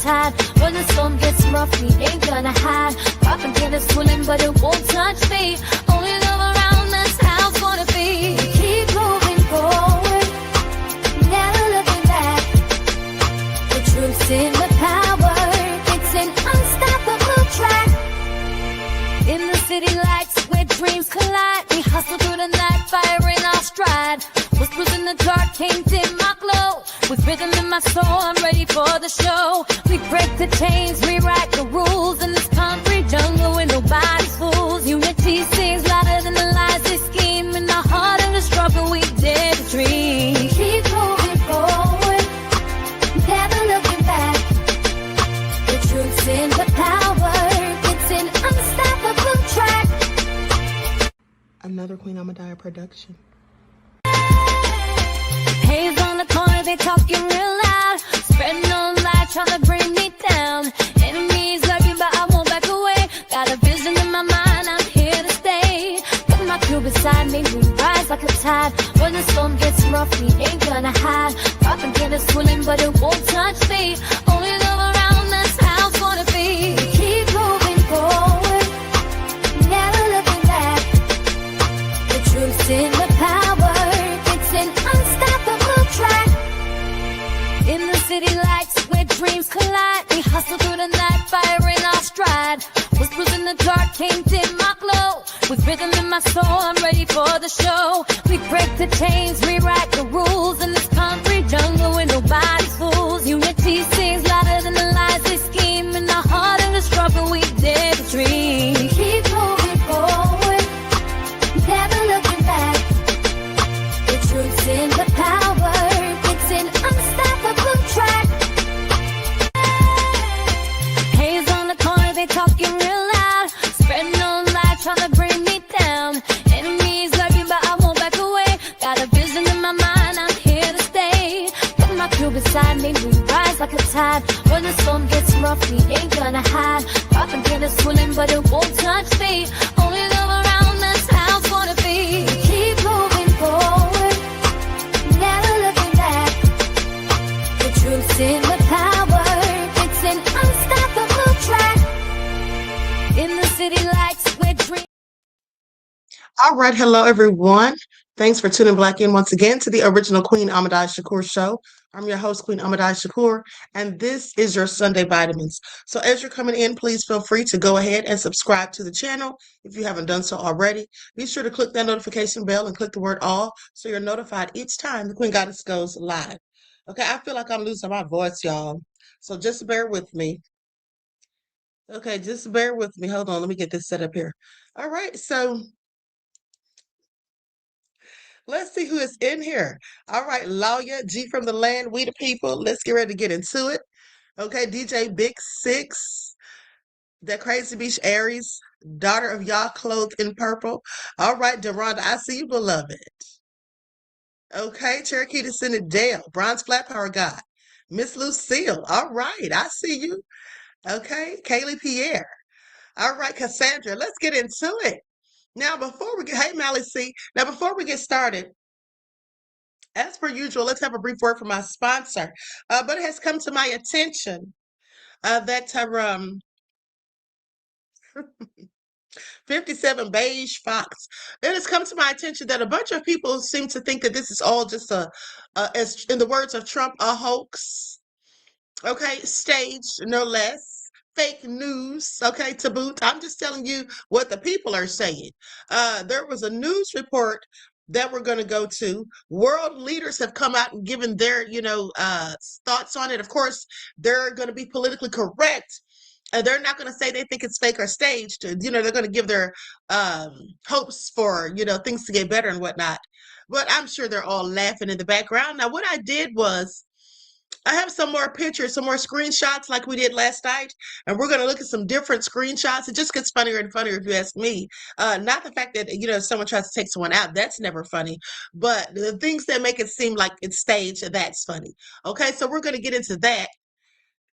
tide. When the storm gets rough, we ain't gonna hide. Propaganda swirling, but it won't touch me. Only love around us, how it's gonna be. Keep moving forward, never looking back. The truth's in the power, it's an unstoppable track. In the city lights where dreams collide, we hustle through the night, fire in our stride. Whispers in the dark can't dim my glow. With rhythm in my soul, I'm ready for the show. We break the chains, rewrite the rules in this concrete jungle where nobody's fools. Unity sings louder than the lies they scheme. In the heart of the struggle, we dare to dream. Keep moving forward, never looking back. The truth's in the power, it's an unstoppable track. Another Queen Ahmadiyyah production. Haze on the corner, they talking real loud. Spreading no light, trying to bring me down. Enemies lurking, but I won't back away. Got a vision in my mind, I'm here to stay. Got my crew beside me, we rise like a tide. When the storm gets rough, we ain't gonna hide. Propaganda swirling, but it won't touch me. Only love around us, how it's gonna be. Keep moving forward, never looking back. The truth's in the power, it's an unstoppable track. In the city lights where dreams collide, we hustle through the night, fire in our stride. Whispers in the dark can't dim my glow. With rhythm in my soul, I'm ready for the show. We break the chains, rewrite the rules in this concrete jungle where nobody's fools. Unity sings louder than the lies they scheme. In the heart of the struggle, we dare to dream. Keep moving forward, never looking back. The truth's in the power, it's an unstoppable track. Haze on the corner, they talking real loud. Spreading no light, trying to bring me down. Enemies lurking, but I won't back away. Got a vision in my mind, I'm here to stay. Got my crew beside me, we rise like a tide. When the storm gets rough, we ain't gonna hide. Propaganda swirling, but it won't touch me. Only love around us, how it's gonna be. Keep moving forward, never looking back. The truth's in the power, it's an unstoppable track. In the city lights where dreams. All right, hello everyone. Thanks for tuning back in once again to the original Queen Ahmadiyyah Show. I'm your host, Queen Ahmadiyyah, and this is your Sunday Vitamins. So as you're coming in, please feel free to go ahead and subscribe to the channel if you haven't done so already. Be sure to click that notification bell and click the word all so you're notified each time the Queen Goddess goes live. Okay, I feel like I'm losing my voice, y'all. So just bear with me. Okay, just bear with me. Hold on, let me get this set up here. All right, so let's see who is in here. All right, Lawyer G from the land, we the people. Let's get ready to get into it. Okay, DJ Big Six, that Crazy Beach Aries, daughter of Yah clothed in purple. All right, Deronda, I see you, beloved. Okay, Cherokee Descendant Dale, Bronze Flat Power God. Miss Lucille, all right, I see you. Okay, Kaylee Pierre. All right, Cassandra, let's get into it. Now, before we get, hey, Mally C. Now, before we get started, as per usual, let's have a brief word from my sponsor. But it has come to my attention that 57 Beige Fox. It has come to my attention that a bunch of people seem to think that this is all just as in the words of Trump, a hoax. Okay, staged, no less. Fake news, okay, to boot. I'm just telling you what the people are saying. There was a news report that we're going to go to. World leaders have come out and given their, thoughts on it. Of course, they're going to be politically correct. They're not going to say they think it's fake or staged. They're going to give their hopes for, things to get better and whatnot. But I'm sure they're all laughing in the background. Now, what I did was, I have some more pictures, some more screenshots like we did last night, and we're going to look at some different screenshots. It just gets funnier and funnier if you ask me. Not the fact that, someone tries to take someone out. That's never funny. But the things that make it seem like it's staged, that's funny. Okay, so we're going to get into that.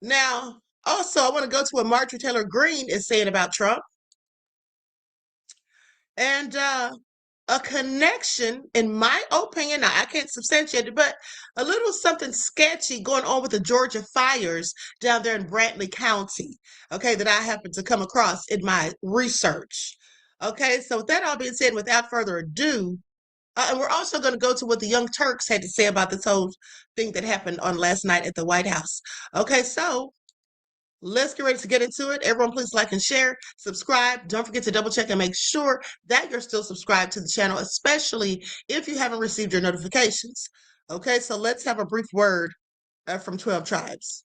Now, also, I want to go to what Marjorie Taylor Greene is saying about Trump. And a connection, in my opinion, now I can't substantiate it, but a little something sketchy going on with the Georgia fires down there in Brantley County, okay, that I happened to come across in my research. Okay, so with that all being said, without further ado, and we're also going to go to what the Young Turks had to say about this whole thing that happened on last night at the White House. Okay, so let's get ready to get into it. Everyone, please like and share, subscribe. Don't forget to double check and make sure that you're still subscribed to the channel, especially if you haven't received your notifications. Okay, so let's have a brief word from 12 Tribes.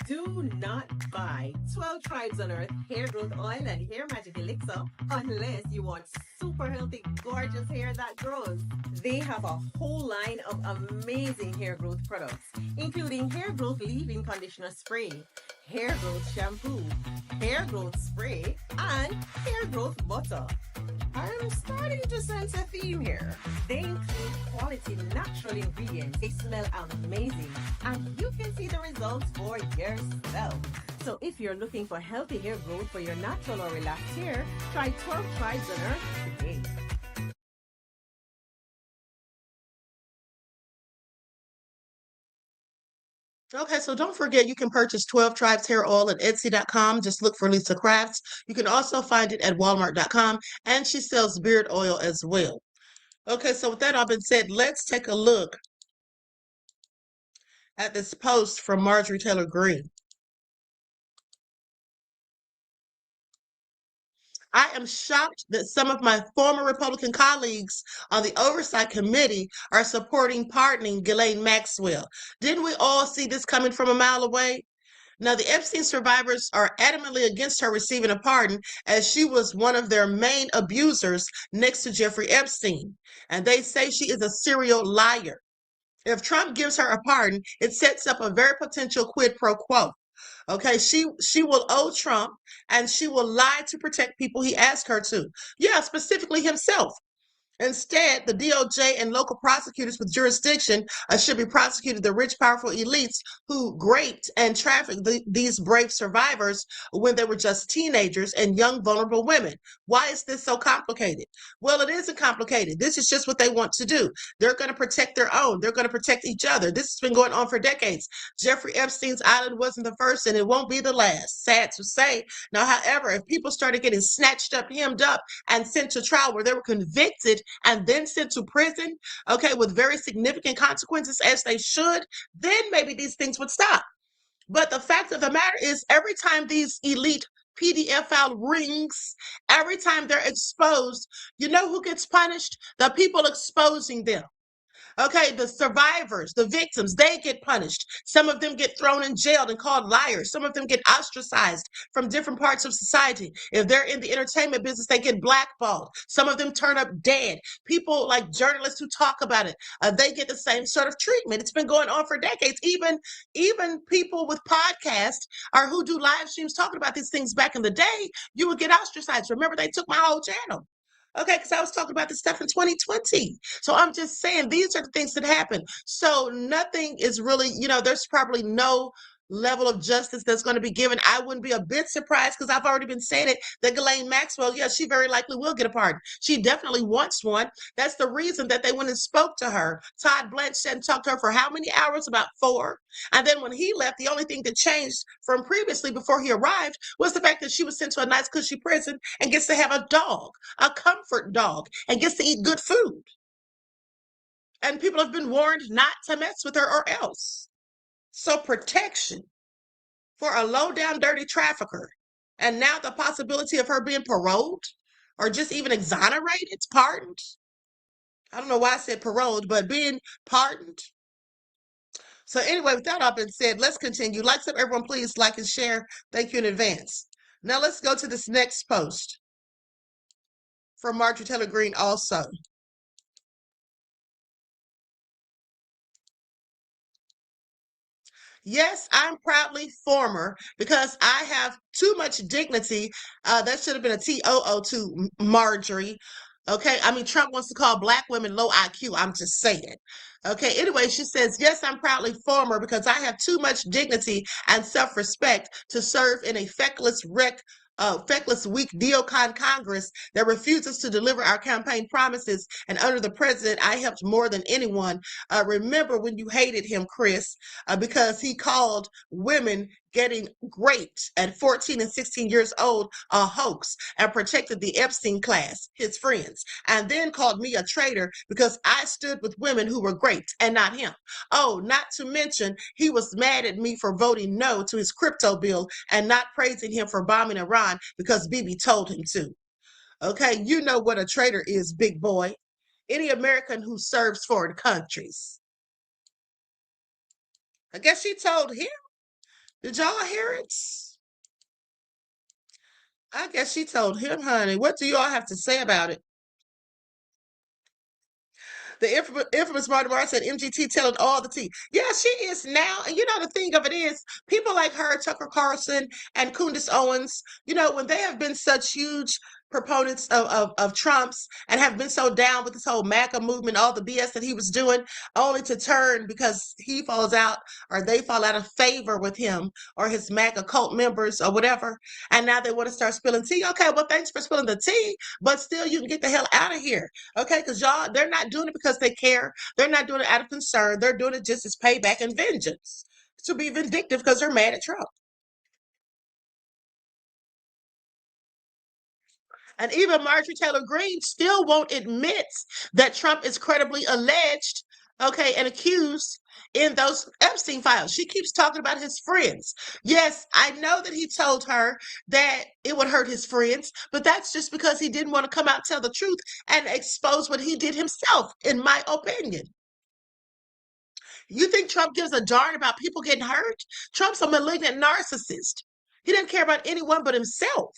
Do not buy 12 Tribes on Earth hair growth oil and hair magic elixir unless you want super healthy, gorgeous hair that grows. They have a whole line of amazing hair growth products, including hair growth leave-in conditioner spray, hair growth shampoo, hair growth spray, and hair growth butter. I'm starting to sense a theme here. They include quality natural ingredients. They smell amazing, and you can see the results for yourself. So if you're looking for healthy hair growth for your natural or relaxed hair, try 12 Tribes on Earth today. Okay, so don't forget you can purchase 12 Tribes hair oil at Etsy.com. Just look for Lisa Crafts. You can also find it at Walmart.com, and she sells beard oil as well. Okay, so with that all been said, let's take a look at this post from Marjorie Taylor Greene. I am shocked that some of my former Republican colleagues on the Oversight Committee are supporting pardoning Ghislaine Maxwell. Didn't we all see this coming from a mile away? Now, the Epstein survivors are adamantly against her receiving a pardon, as she was one of their main abusers next to Jeffrey Epstein. And they say she is a serial liar. If Trump gives her a pardon, it sets up a very potential quid pro quo. Okay, she will owe Trump, and she will lie to protect people he asked her to. Yeah, specifically himself. Instead, the DOJ and local prosecutors with jurisdiction should be prosecuting the rich, powerful elites who raped and trafficked these brave survivors when they were just teenagers and young, vulnerable women. Why is this so complicated? Well, it isn't complicated. This is just what they want to do. They're going to protect their own. They're going to protect each other. This has been going on for decades. Jeffrey Epstein's island wasn't the first, and it won't be the last. Sad to say. Now, however, if people started getting snatched up, hemmed up, and sent to trial where they were convicted and then sent to prison, okay, with very significant consequences as they should, then maybe these things would stop. But the fact of the matter is, every time these elite PDF file rings, every time they're exposed, you know who gets punished? The people exposing them. Okay, the survivors, the victims, they get punished. Some of them get thrown in jail and called liars. Some of them get ostracized from different parts of society. If they're in the entertainment business, they get blackballed. Some of them turn up dead. People like journalists who talk about it, they get the same sort of treatment. It's been going on for decades. Even people with podcasts or who do live streams talking about these things back in the day, you would get ostracized. Remember, they took my whole channel. Okay, because I was talking about this stuff in 2020. So I'm just saying these are the things that happen. So nothing is really, there's probably no level of justice that's going to be given. I wouldn't be a bit surprised, because I've already been saying it, that Ghislaine Maxwell, yeah, she very likely will get a pardon. She definitely wants one. That's the reason that they went and spoke to her. Todd Blanche sat and talked to her for how many hours? About 4. And then when he left, the only thing that changed from previously before he arrived was the fact that she was sent to a nice cushy prison and gets to have a dog, a comfort dog, and gets to eat good food. And people have been warned not to mess with her or else. So protection for a low down dirty trafficker. And now the possibility of her being paroled or just even exonerated, pardoned. I don't know why I said paroled, but being pardoned. So anyway, with that all been said, let's continue. Like, so everyone, please like and share. Thank you in advance. Now let's go to this next post from Marjorie Taylor Greene also. Yes, I'm proudly former, because I have too much dignity. That should have been a TOO to Marjorie. Okay, I mean, Trump wants to call Black women low IQ. I'm just saying. Okay, anyway, she says, yes, I'm proudly former, because I have too much dignity and self-respect to serve in a feckless wreck feckless, weak neocon Congress that refuses to deliver our campaign promises. And under the president, I helped more than anyone. Remember when you hated him, Chris, because he called women getting raped at 14 and 16 years old a hoax and protected the Epstein class, his friends, and then called me a traitor because I stood with women who were raped and not him. Oh, not to mention, he was mad at me for voting no to his crypto bill and not praising him for bombing Iran because BiBi told him to. Okay, you know what a traitor is, big boy. Any American who serves foreign countries. I guess she told him. Did y'all hear it? I guess she told him, honey. What do y'all have to say about it? The infamous Marty Marr said MGT telling all the tea. Yeah, she is now. And you know, the thing of it is, people like her, Tucker Carlson and Candace Owens, you know, when they have been such huge proponents of Trump's and have been so down with this whole MAGA movement, all the BS that he was doing, only to turn because he falls out or they fall out of favor with him or his MAGA cult members or whatever. And now they want to start spilling tea. Okay, well, thanks for spilling the tea, but still you can get the hell out of here. Okay, because y'all, they're not doing it because they care. They're not doing it out of concern. They're doing it just as payback and vengeance to be vindictive because they're mad at Trump. And even Marjorie Taylor Greene still won't admit that Trump is credibly alleged, okay, and accused in those Epstein files. She keeps talking about his friends. Yes, I know that he told her that it would hurt his friends, but that's just because he didn't want to come out and tell the truth and expose what he did himself, in my opinion. You think Trump gives a darn about people getting hurt? Trump's a malignant narcissist. He doesn't care about anyone but himself.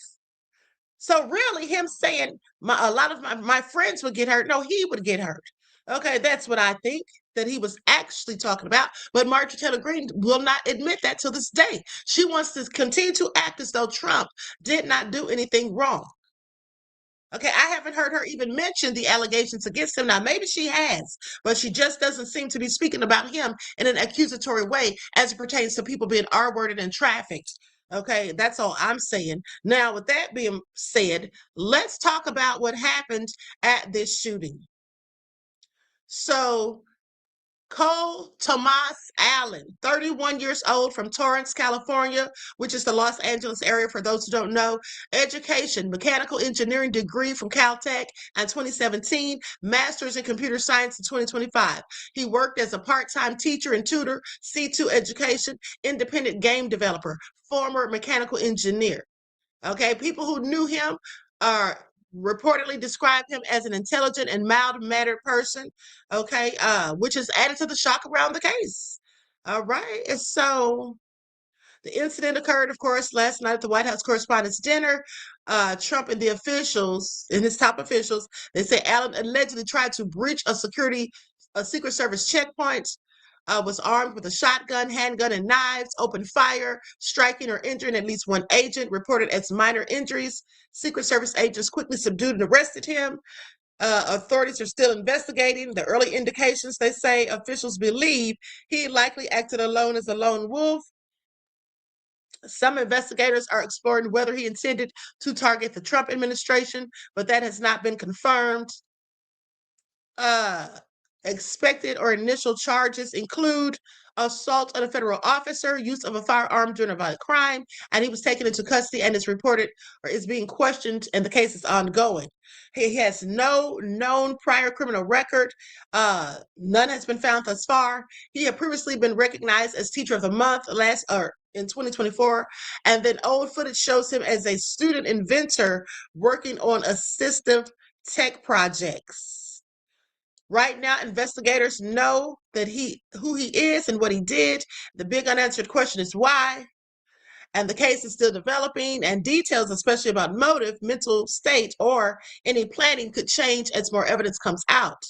So really, him saying a lot of my friends would get hurt. No, he would get hurt. Okay, that's what I think that he was actually talking about. But Marjorie Taylor Greene will not admit that to this day. She wants to continue to act as though Trump did not do anything wrong. Okay, I haven't heard her even mention the allegations against him. Now, maybe she has, but she just doesn't seem to be speaking about him in an accusatory way as it pertains to people being R-worded and trafficked. Okay, that's all I'm saying. Now, with that being said, let's talk about what happened at this shooting. So, Cole Tomas Allen, 31 years old from Torrance, California, which is the Los Angeles area for those who don't know. Education, mechanical engineering degree from Caltech in 2017, master's in computer science in 2025. He worked as a part-time teacher and tutor, C2 education, independent game developer, former mechanical engineer. Okay, people who knew him are reportedly described him as an intelligent and mild-mannered person, okay, which is added to the shock around the case. All right, and so the incident occurred, of course, last night at the White House Correspondents' Dinner. Trump and the officials, and his top officials, they say Allen allegedly tried to breach a Secret Service checkpoint, was armed with a shotgun, handgun, and knives, opened fire, striking or injuring at least one agent, reported as minor injuries. Secret Service agents quickly subdued and arrested him. Authorities are still investigating. The early indications, they say, officials believe he likely acted alone as a lone wolf. Some investigators are exploring whether he intended to target the Trump administration, but that has not been confirmed. Uh, Expected or initial charges include assault on a federal officer, use of a firearm during a violent crime, and he was taken into custody and is reported or is being questioned, and the case is ongoing. He has no known prior criminal record. None has been found thus far. He had previously been recognized as Teacher of the Month in 2024, and then old footage shows him as a student inventor working on assistive tech projects. Right now, investigators know that who he is and what he did. The big unanswered question is why. And the case is still developing, and details, especially about motive, mental state, or any planning, could change as more evidence comes out.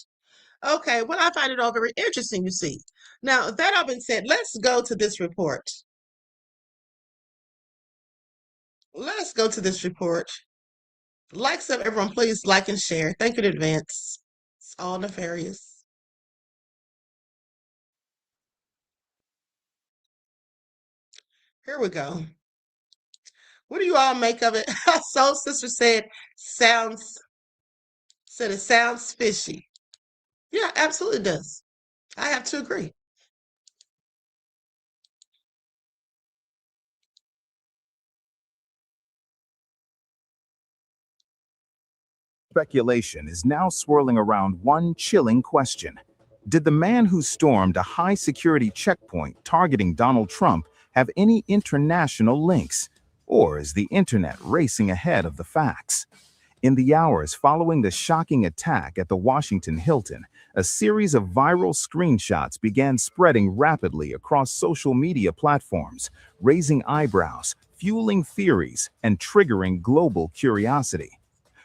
Okay, well, I find it all very interesting, you see. Now, that all being said, let's go to this report. Let's go to this report. Like some, everyone, please like and share. Thank you in advance. It's all nefarious. Here we go. What do you all make of it? Soul Sister said it sounds fishy. Yeah, absolutely does. I have to agree. Speculation is now swirling around one chilling question. Did the man who stormed a high-security checkpoint targeting Donald Trump have any international links? Or is the internet racing ahead of the facts? In the hours following the shocking attack at the Washington Hilton, a series of viral screenshots began spreading rapidly across social media platforms, raising eyebrows, fueling theories, and triggering global curiosity.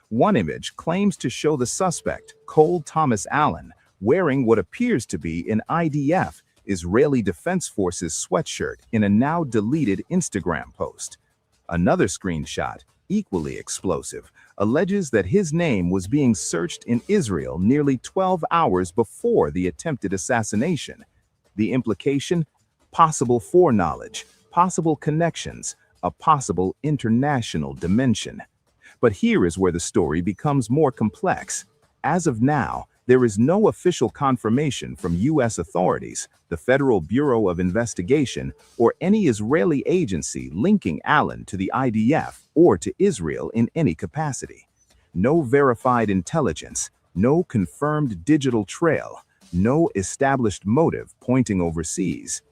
One image claims to show the suspect, Cole Thomas Allen, wearing what appears to be an IDF, Israeli Defense Forces sweatshirt in a now deleted Instagram post. Another screenshot, equally explosive, alleges that his name was being searched in Israel nearly 12 hours before the attempted assassination. The implication? Possible foreknowledge, possible connections, a possible international dimension. But here is where the story becomes more complex. As of now, there is no official confirmation from U.S. authorities, the Federal Bureau of Investigation, or any Israeli agency linking Allen to the IDF or to Israel in any capacity. No verified intelligence, no confirmed digital trail, no established motive pointing overseas.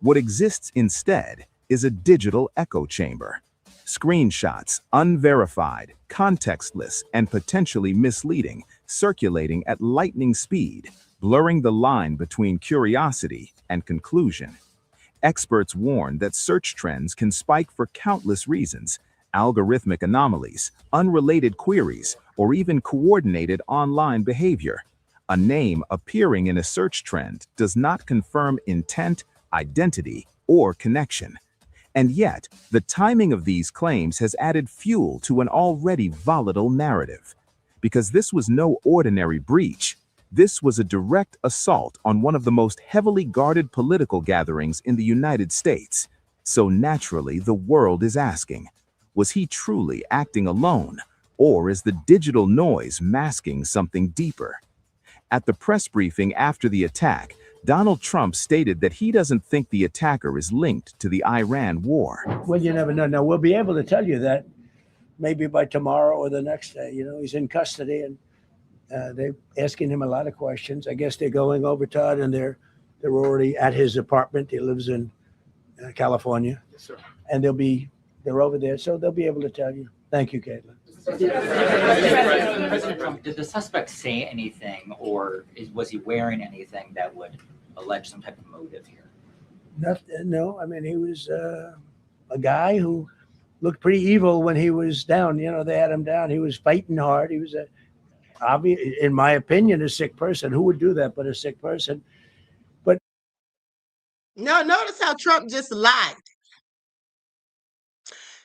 What exists instead is a digital echo chamber. Screenshots, unverified, contextless, and potentially misleading, circulating at lightning speed, blurring the line between curiosity and conclusion. Experts warn that search trends can spike for countless reasons: algorithmic anomalies, unrelated queries, or even coordinated online behavior. A name appearing in a search trend does not confirm intent, identity, or connection. And yet, the timing of these claims has added fuel to an already volatile narrative. Because this was no ordinary breach. This was a direct assault on one of the most heavily guarded political gatherings in the United States. So naturally, the world is asking, was he truly acting alone, or is the digital noise masking something deeper? At the press briefing after the attack, Donald Trump stated that he doesn't think the attacker is linked to the Iran war. Well, you never know. Now, we'll be able to tell you that maybe by tomorrow or the next day. You know, he's in custody, and they're asking him a lot of questions. I guess they're going over, Todd, and they're already at his apartment. He lives in California. Yes, sir. And they're over there, so they'll be able to tell you. Thank you, Caitlin. President Trump, did the suspect say anything, or was he wearing anything that would allege some type of motive here? No, I mean, he was a guy who looked pretty evil when he was down. You know, they had him down. He was fighting hard. He was in my opinion, a sick person. Who would do that but a sick person? But now, notice how Trump just lied.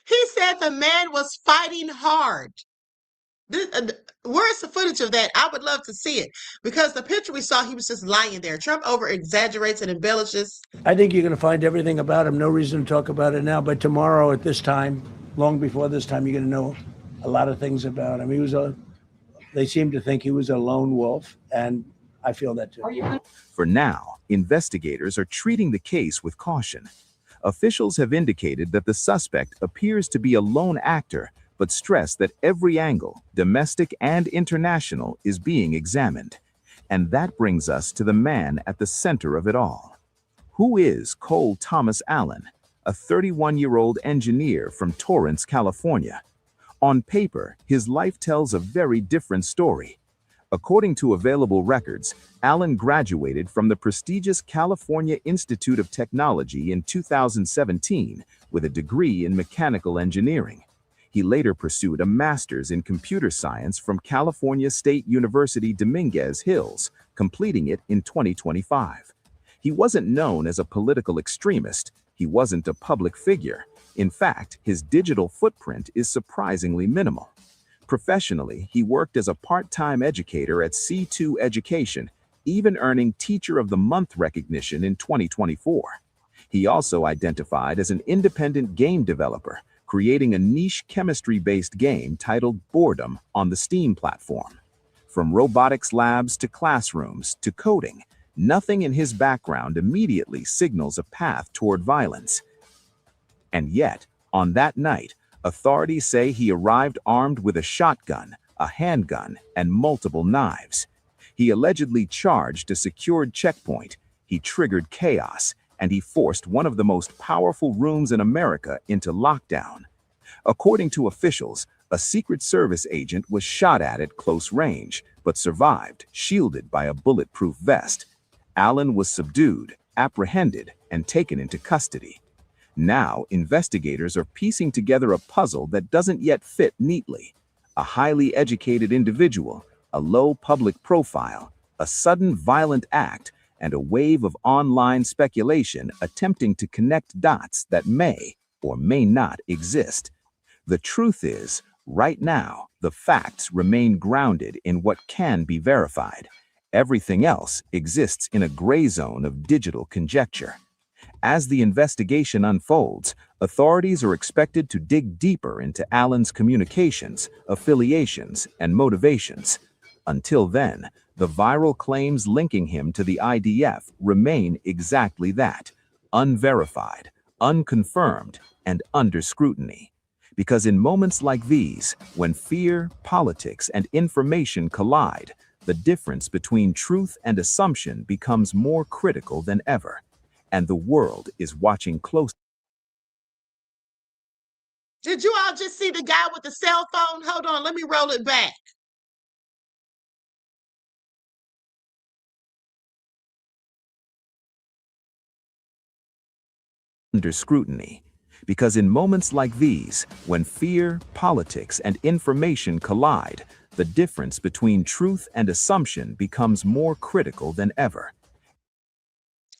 He said the man was fighting hard. Where's the footage of that? I would love to see it, because the picture we saw, he was just lying there. Trump over-exaggerates and embellishes. I think you're going to find everything about him. No reason to talk about it now. But tomorrow at this time, long before this time, you're going to know a lot of things about him. They seem to think he was a lone wolf, and I feel that too. For now, investigators are treating the case with caution. Officials have indicated that the suspect appears to be a lone actor, but stress that every angle, domestic and international, is being examined. And that brings us to the man at the center of it all. Who is Cole Thomas Allen, a 31-year-old engineer from Torrance, California? On paper, his life tells a very different story. According to available records, Allen graduated from the prestigious California Institute of Technology in 2017 with a degree in mechanical engineering. He later pursued a master's in computer science from California State University Dominguez Hills, completing it in 2025. He wasn't known as a political extremist. He wasn't a public figure. In fact, his digital footprint is surprisingly minimal. Professionally, he worked as a part-time educator at C2 Education, even earning Teacher of the Month recognition in 2024. He also identified as an independent game developer, creating a niche chemistry-based game titled Boredom on the Steam platform. From robotics labs to classrooms to coding, nothing in his background immediately signals a path toward violence. And yet, on that night, authorities say he arrived armed with a shotgun, a handgun, and multiple knives. He allegedly charged a secured checkpoint, he triggered chaos, and he forced one of the most powerful rooms in America into lockdown. According to officials, a Secret Service agent was shot at close range, but survived, shielded by a bulletproof vest. Allen was subdued, apprehended, and taken into custody. Now, investigators are piecing together a puzzle that doesn't yet fit neatly. A highly educated individual, a low public profile, a sudden violent act, and a wave of online speculation attempting to connect dots that may or may not exist. The truth is, right now, the facts remain grounded in what can be verified. Everything else exists in a gray zone of digital conjecture. As the investigation unfolds, authorities are expected to dig deeper into Allen's communications, affiliations, and motivations. Until then, the viral claims linking him to the IDF remain exactly that: unverified, unconfirmed, and under scrutiny. Because in moments like these, when fear, politics, and information collide, the difference between truth and assumption becomes more critical than ever. And the world is watching closely. Did you all just see the guy with the cell phone? Hold on, let me roll it back. Under scrutiny. Because in moments like these, when fear, politics, and information collide, the difference between truth and assumption becomes more critical than ever.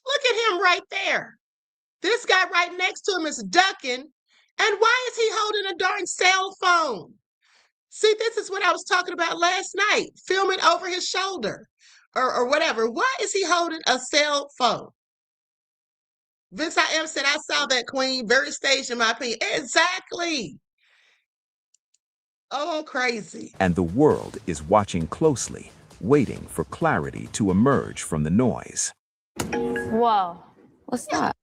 Look at him right there. This guy right next to him is ducking. And why is he holding a darn cell phone? See, this is what I was talking about last night, filming over his shoulder or whatever. Why is he holding a cell phone? Vince I am said, I saw that, Queen. Very staged, in my opinion. Exactly. Oh, crazy. And the world is watching closely, waiting for clarity to emerge from the noise. Whoa. What's that?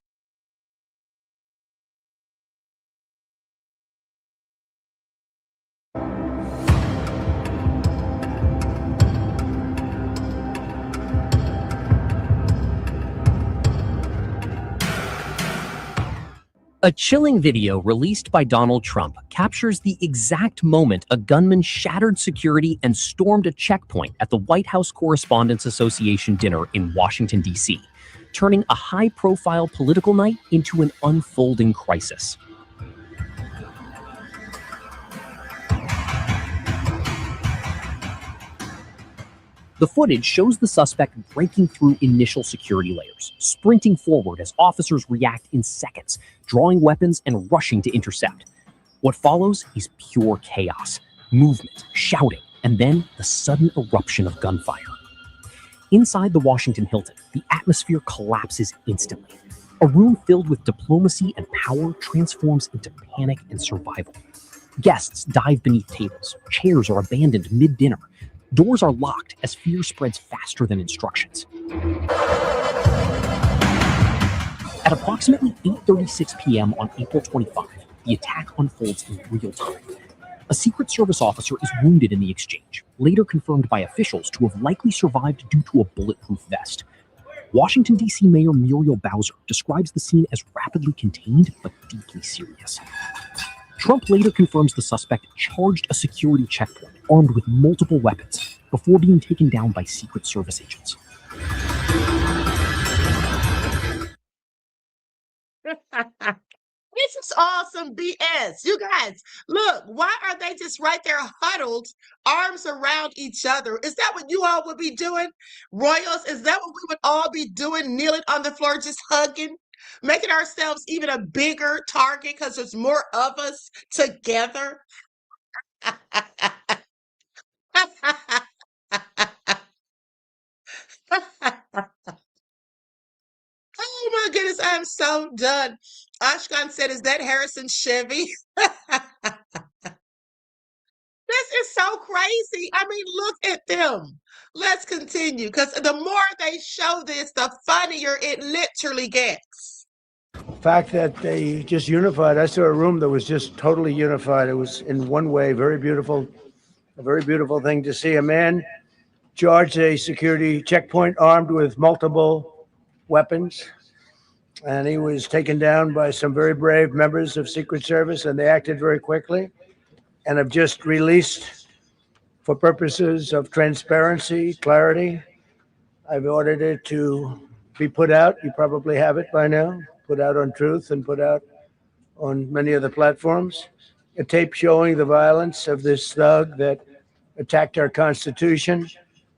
A chilling video released by Donald Trump captures the exact moment a gunman shattered security and stormed a checkpoint at the White House Correspondents Association dinner in Washington, D.C., turning a high-profile political night into an unfolding crisis. The footage shows the suspect breaking through initial security layers, sprinting forward as officers react in seconds, drawing weapons and rushing to intercept. What follows is pure chaos, movement, shouting, and then the sudden eruption of gunfire. Inside the Washington Hilton, the atmosphere collapses instantly. A room filled with diplomacy and power transforms into panic and survival. Guests dive beneath tables, chairs are abandoned mid-dinner, doors are locked as fear spreads faster than instructions. At approximately 8:36 p.m. on April 25, the attack unfolds in real time. A Secret Service officer is wounded in the exchange, later confirmed by officials to have likely survived due to a bulletproof vest. Washington, D.C. Mayor Muriel Bowser describes the scene as rapidly contained but deeply serious. Trump later confirms the suspect charged a security checkpoint armed with multiple weapons before being taken down by Secret Service agents. This is awesome BS. You guys, look, why are they just right there huddled, arms around each other? Is that what you all would be doing? Royals, is that what we would all be doing? Kneeling on the floor, just hugging? Making ourselves even a bigger target because there's more of us together? Oh my goodness, I am so done. Ashkan said, is that Harrison Chevy? This is so crazy. I mean, look at them. Let's continue, because the more they show this, the funnier it literally gets. Fact that they just unified. I saw a room that was just totally unified. It was in one way very beautiful, a very beautiful thing to see. A man charged a security checkpoint armed with multiple weapons, and he was taken down by some very brave members of Secret Service, and they acted very quickly and have just released, for purposes of transparency, clarity, I've ordered it to be put out. You probably have it by now, put out on Truth and put out on many of the platforms. A tape showing the violence of this thug that attacked our Constitution,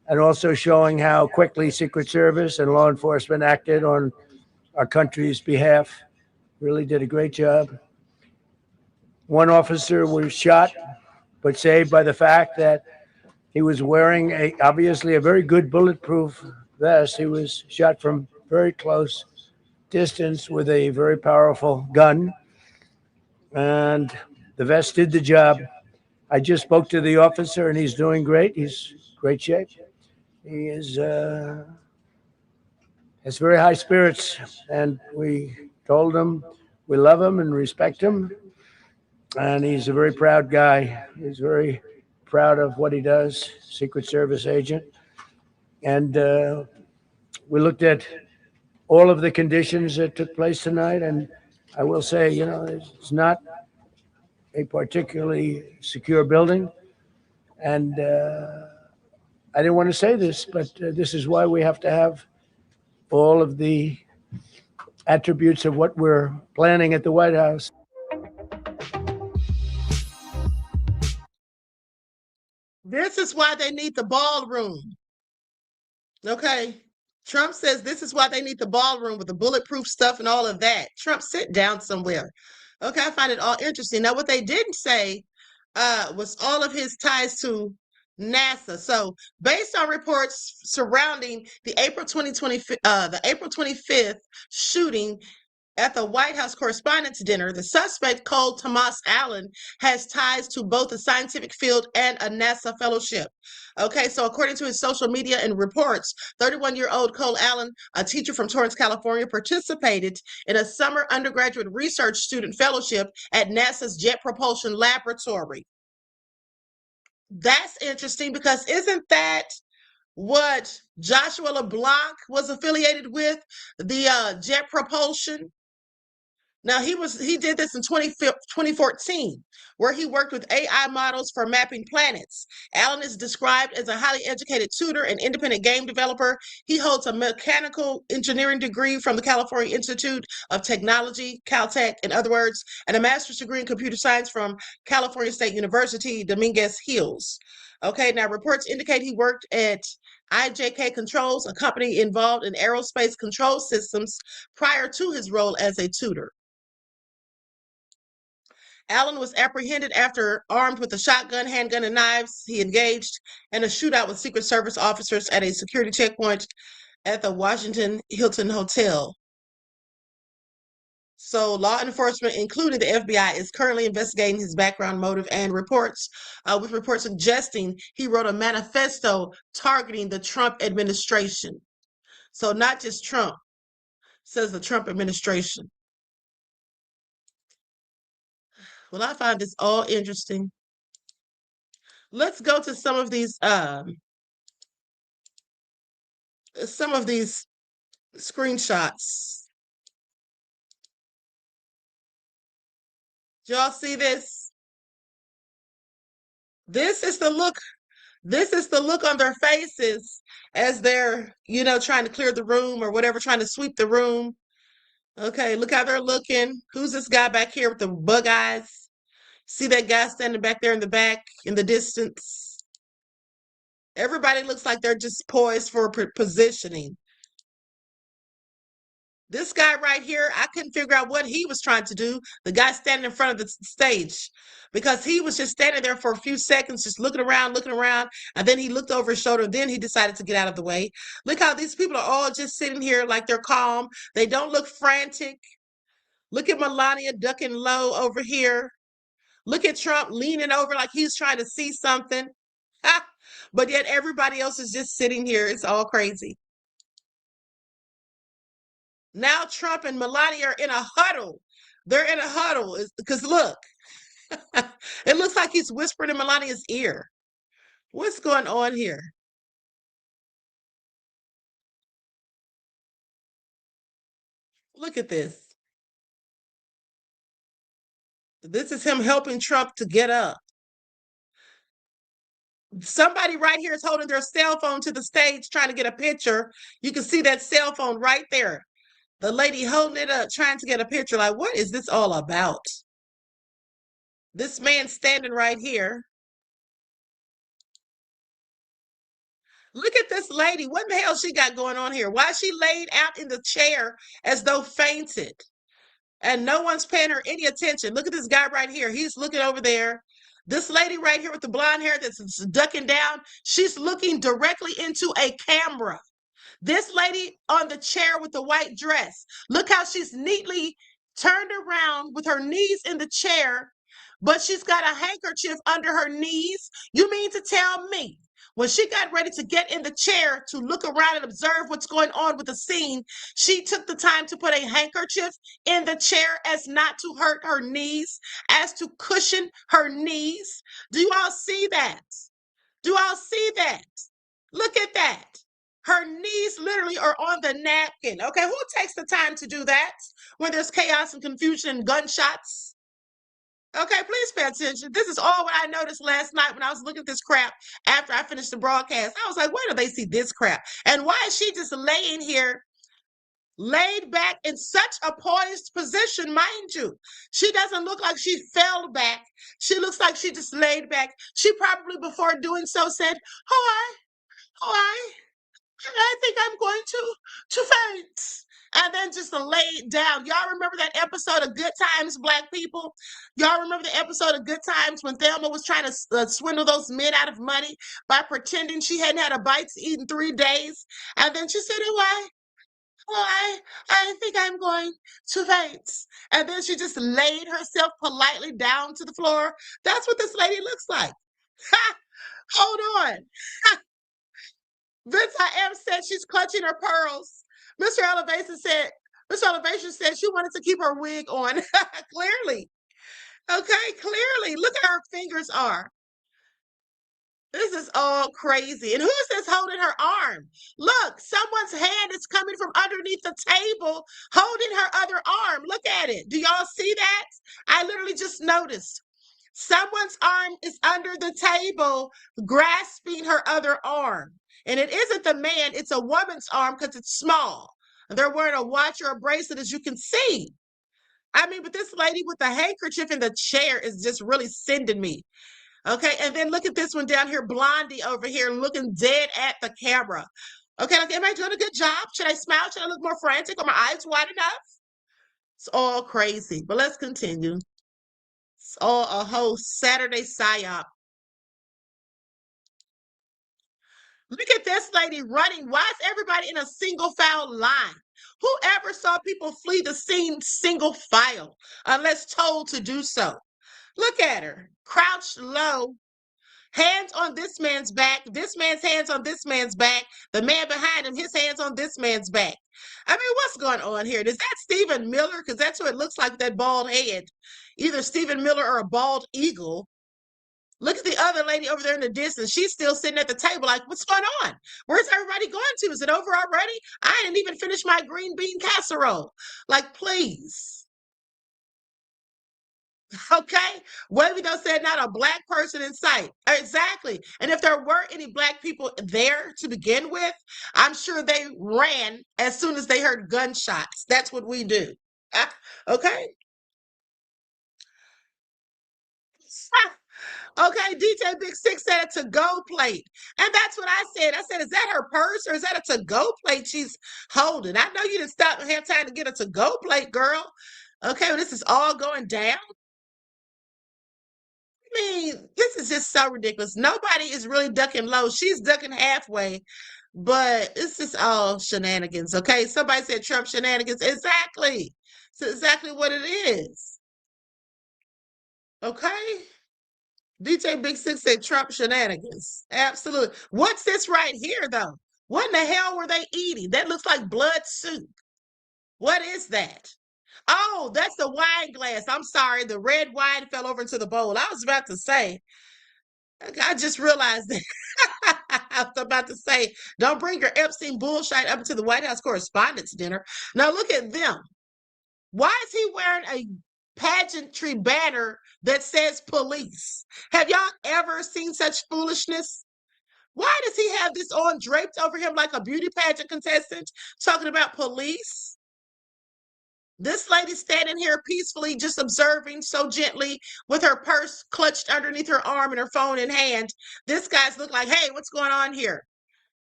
and also showing how quickly Secret Service and law enforcement acted on our country's behalf. Really did a great job. One officer was shot, but saved by the fact that he was wearing obviously a very good bulletproof vest. He was shot from very close distance with a very powerful gun, and the vest did the job. I just spoke to the officer, and he's doing great. He's in great shape. He has very high spirits, and we told him we love him and respect him, and he's a very proud guy. He's very proud of what he does, Secret Service agent. And we looked at all of the conditions that took place tonight, and I will say, you know, it's not a particularly secure building. And I didn't want to say this, but this is why we have to have all of the attributes of what we're planning at the White House. This is why they need the ballroom. Okay. Trump says this is why they need the ballroom with the bulletproof stuff and all of that. Trump, sit down somewhere. Okay, I find it all interesting. Now, what they didn't say was all of his ties to NASA. So, based on reports surrounding the April 25th shooting at the White House Correspondents' Dinner, the suspect, Cole Thomas Allen, has ties to both the scientific field and a NASA fellowship. Okay, so according to his social media and reports, 31-year-old Cole Allen, a teacher from Torrance, California, participated in a summer undergraduate research student fellowship at NASA's Jet Propulsion Laboratory. That's interesting, because isn't that what Joshua LeBlanc was affiliated with, the Jet Propulsion? Now, he did this in 2014, where he worked with AI models for mapping planets. Allen is described as a highly educated tutor and independent game developer. He holds a mechanical engineering degree from the California Institute of Technology, Caltech, in other words, and a master's degree in computer science from California State University, Dominguez Hills. Okay, now reports indicate he worked at IJK Controls, a company involved in aerospace control systems, prior to his role as a tutor. Allen was apprehended after, armed with a shotgun, handgun, and knives, he engaged in a shootout with Secret Service officers at a security checkpoint at the Washington Hilton Hotel. So law enforcement, including the FBI, is currently investigating his background, motive, and reports, with reports suggesting he wrote a manifesto targeting the Trump administration. So not just Trump, says the Trump administration. Well, I find this all interesting. Let's go to some of these screenshots. Did y'all see this? This is the look on their faces as they're, trying to clear the room or whatever, trying to sweep the room. Okay, look how they're looking. Who's this guy back here with the bug eyes? See that guy standing back there in the back, in the distance? Everybody looks like they're just poised for positioning. This guy right here, I couldn't figure out what he was trying to do. The guy standing in front of the stage, because he was just standing there for a few seconds, just looking around, and then he looked over his shoulder. Then he decided to get out of the way. Look how these people are all just sitting here like they're calm. They don't look frantic. Look at Melania ducking low over here. Look at Trump leaning over like he's trying to see something. But yet everybody else is just sitting here. It's all crazy. Now Trump and Melania are in a huddle. They're in a huddle because look, it looks like he's whispering in Melania's ear. What's going on here? Look at this. This is him helping Trump to get up. Somebody right here is holding their cell phone to the stage trying to get a picture. You can see that cell phone right there. The lady holding it up trying to get a picture. Like, what is this all about? This man standing right here. Look at this lady. What the hell she got going on here? Why is she laid out in the chair as though fainted? And no one's paying her any attention. Look at this guy right here. He's looking over there. This lady right here with the blonde hair that's ducking down, she's looking directly into a camera. This lady on the chair with the white dress, look how she's neatly turned around with her knees in the chair, but she's got a handkerchief under her knees. You mean to tell me when she got ready to get in the chair to look around and observe what's going on with the scene, she took the time to put a handkerchief in the chair as not to hurt her knees, as to cushion her knees? Do you all see that? Do you all see that? Look at that. Her knees literally are on the napkin. Okay, who takes the time to do that when there's chaos and confusion and gunshots? Okay, please pay attention. This is all what I noticed last night when I was looking at this crap after I finished the broadcast. I was like, where do they see this crap? And why is she just laying here, laid back in such a poised position, mind you? She doesn't look like she fell back. She looks like she just laid back. She probably before doing so said, I think I'm going to faint. And then just laid down. Y'all remember that episode of Good Times, Black people? Y'all remember the episode of Good Times when Thelma was trying to swindle those men out of money by pretending she hadn't had a bite to eat in 3 days? And then she said, I think I'm going to faint. And then she just laid herself politely down to the floor. That's what this lady looks like. Ha! Hold on. Vince I am said she's clutching her pearls. Mr. Elevation said she wanted to keep her wig on. Clearly. Okay, clearly. Look at her fingers are. This is all crazy. And who is this holding her arm? Look, someone's hand is coming from underneath the table, holding her other arm. Look at it. Do y'all see that? I literally just noticed. Someone's arm is under the table, grasping her other arm. And it isn't the man, it's a woman's arm because it's small. And they're wearing a watch or a bracelet, as you can see. I mean, but this lady with the handkerchief in the chair is just really sending me. Okay, and then look at this one down here, Blondie over here, looking dead at the camera. Okay, like, am I doing a good job? Should I smile? Should I look more frantic? Are my eyes wide enough? It's all crazy, but let's continue. It's all a whole Saturday psyop. Look at this lady running. Why is everybody in a single file line? Whoever saw people flee the scene single file unless told to do so? Look at her, crouched low, hands on this man's back, this man's hands on this man's back, the man behind him, his hands on this man's back. I mean, what's going on here? Is that Stephen Miller? Because that's what it looks like with that bald head. Either Stephen Miller or a bald eagle. Look at the other lady over there in the distance. She's still sitting at the table like, what's going on? Where's everybody going to? Is it over already? I didn't even finish my green bean casserole. Like, please. Okay? Wavido said not a black person in sight. Exactly. And if there were any black people there to begin with, I'm sure they ran as soon as they heard gunshots. That's what we do. Okay? Okay, DJ Big Six said a to-go plate. And that's what I said. I said, is that her purse or is that a to-go plate she's holding? I know you didn't stop and have time to get a to-go plate, girl. Okay, well, this is all going down. I mean, this is just so ridiculous. Nobody is really ducking low. She's ducking halfway, but this is all shenanigans. Okay, somebody said Trump shenanigans. Exactly. It's exactly what it is. Okay. DJ Big Six said Trump shenanigans. Absolutely. What's this right here, though? What in the hell were they eating? That looks like blood soup. What is that? Oh, that's the wine glass. I'm sorry. The red wine fell over into the bowl. I was about to say, I just realized that. I was about to say, don't bring your Epstein bullshit up to the White House Correspondents' Dinner. Now look at them. Why is he wearing a pageantry banner that says police? Have y'all ever seen such foolishness? Why does he have this on draped over him like a beauty pageant contestant talking about police? This lady standing here peacefully, just observing so gently with her purse clutched underneath her arm and her phone in hand. This guy's look like, hey, what's going on here?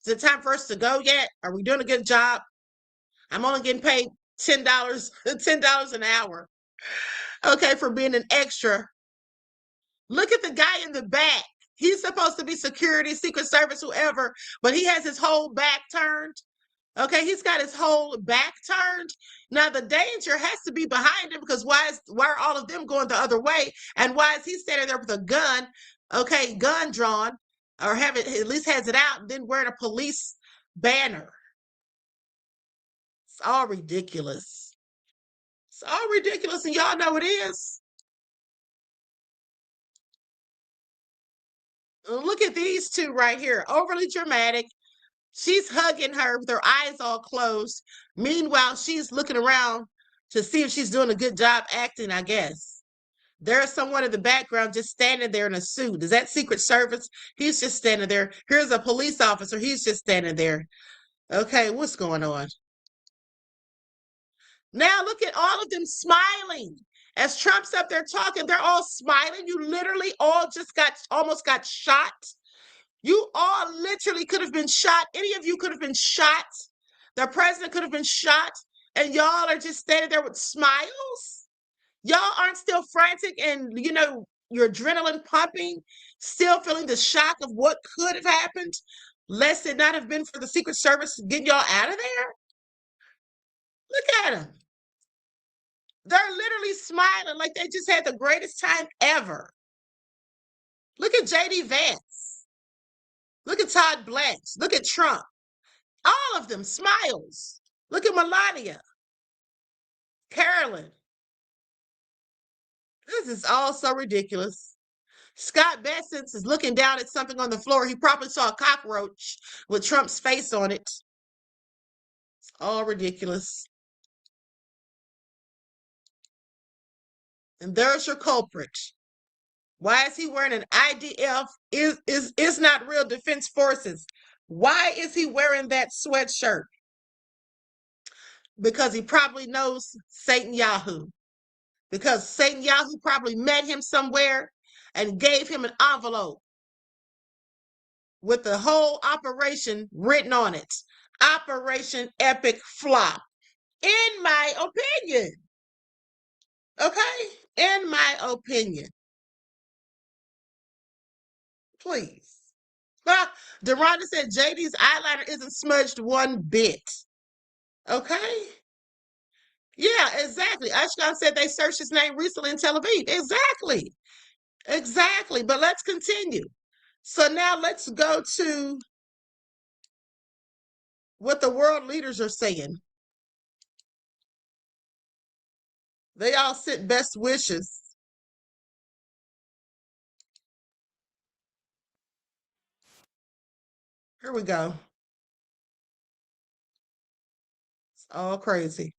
Is it time for us to go yet? Are we doing a good job? I'm only getting paid $10 an hour. Okay, for being an extra. Look at the guy in the back. He's supposed to be security, Secret Service, whoever, but he has his whole back turned. Okay, he's got his whole back turned. Now the danger has to be behind him because why are all of them going the other way? And why is he standing there with a gun? Okay, gun drawn, or have it at least has it out, and then wearing a police banner. It's all ridiculous. It's all ridiculous, and y'all know it is. Look at these two right here, overly dramatic. She's hugging her with her eyes all closed. Meanwhile, she's looking around to see if she's doing a good job acting, I guess. There's someone in the background just standing there in a suit. Is that Secret Service? He's just standing there. Here's a police officer. He's just standing there. Okay, what's going on? Now look at all of them smiling. As Trump's up there talking, they're all smiling. You literally all just almost got shot. You all literally could have been shot. Any of you could have been shot. The president could have been shot. And y'all are just standing there with smiles. Y'all aren't still frantic and, your adrenaline pumping, still feeling the shock of what could have happened, lest it not have been for the Secret Service getting y'all out of there. Look at them. They're literally smiling like they just had the greatest time ever. Look at J.D. Vance. Look at Todd Blanche. Look at Trump. All of them smiles. Look at Melania. Carolyn. This is all so ridiculous. Scott Bessent is looking down at something on the floor. He probably saw a cockroach with Trump's face on it. It's all ridiculous. And there's your culprit. Why is he wearing an IDF? Is not real Defense Forces. Why is he wearing that sweatshirt? Because he probably knows Netanyahu. Because Netanyahu probably met him somewhere and gave him an envelope with the whole operation written on it. Operation Epic Flop. In my opinion. Okay? In my opinion. Please. Deronda said JD's eyeliner isn't smudged one bit. Okay? Yeah, exactly. Ashkan said they searched his name recently in Tel Aviv. Exactly. Exactly. But let's continue. So now let's go to what the world leaders are saying. They all sent best wishes. Here we go. It's all crazy.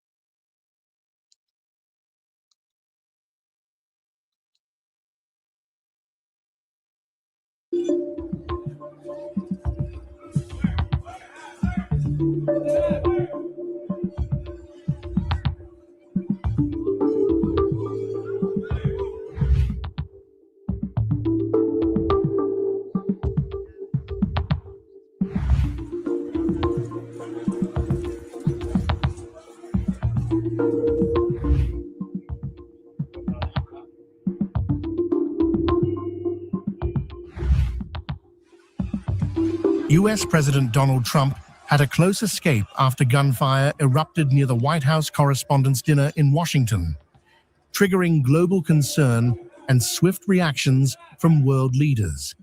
US President Donald Trump had a close escape after gunfire erupted near the White House Correspondents' Dinner in Washington, triggering global concern and swift reactions from world leaders.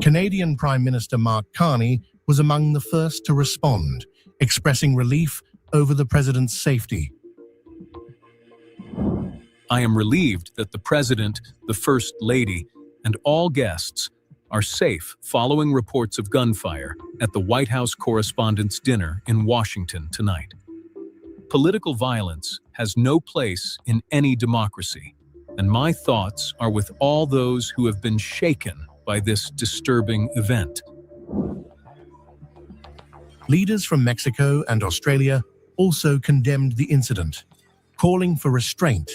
Canadian Prime Minister Mark Carney was among the first to respond, expressing relief over the president's safety. I am relieved that the President, the First Lady, and all guests are safe following reports of gunfire at the White House Correspondents' Dinner in Washington tonight. Political violence has no place in any democracy, and my thoughts are with all those who have been shaken by this disturbing event. Leaders from Mexico and Australia also condemned the incident, calling for restraint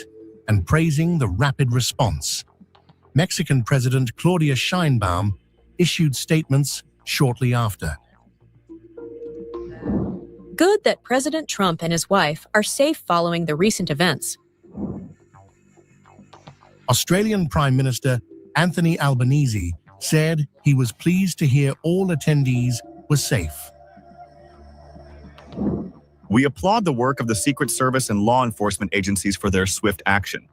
and praising the rapid response. Mexican President Claudia Sheinbaum issued statements shortly after. Good that President Trump and his wife are safe following the recent events. Australian Prime Minister Anthony Albanese said he was pleased to hear all attendees were safe. We applaud the work of the Secret Service and law enforcement agencies for their swift action.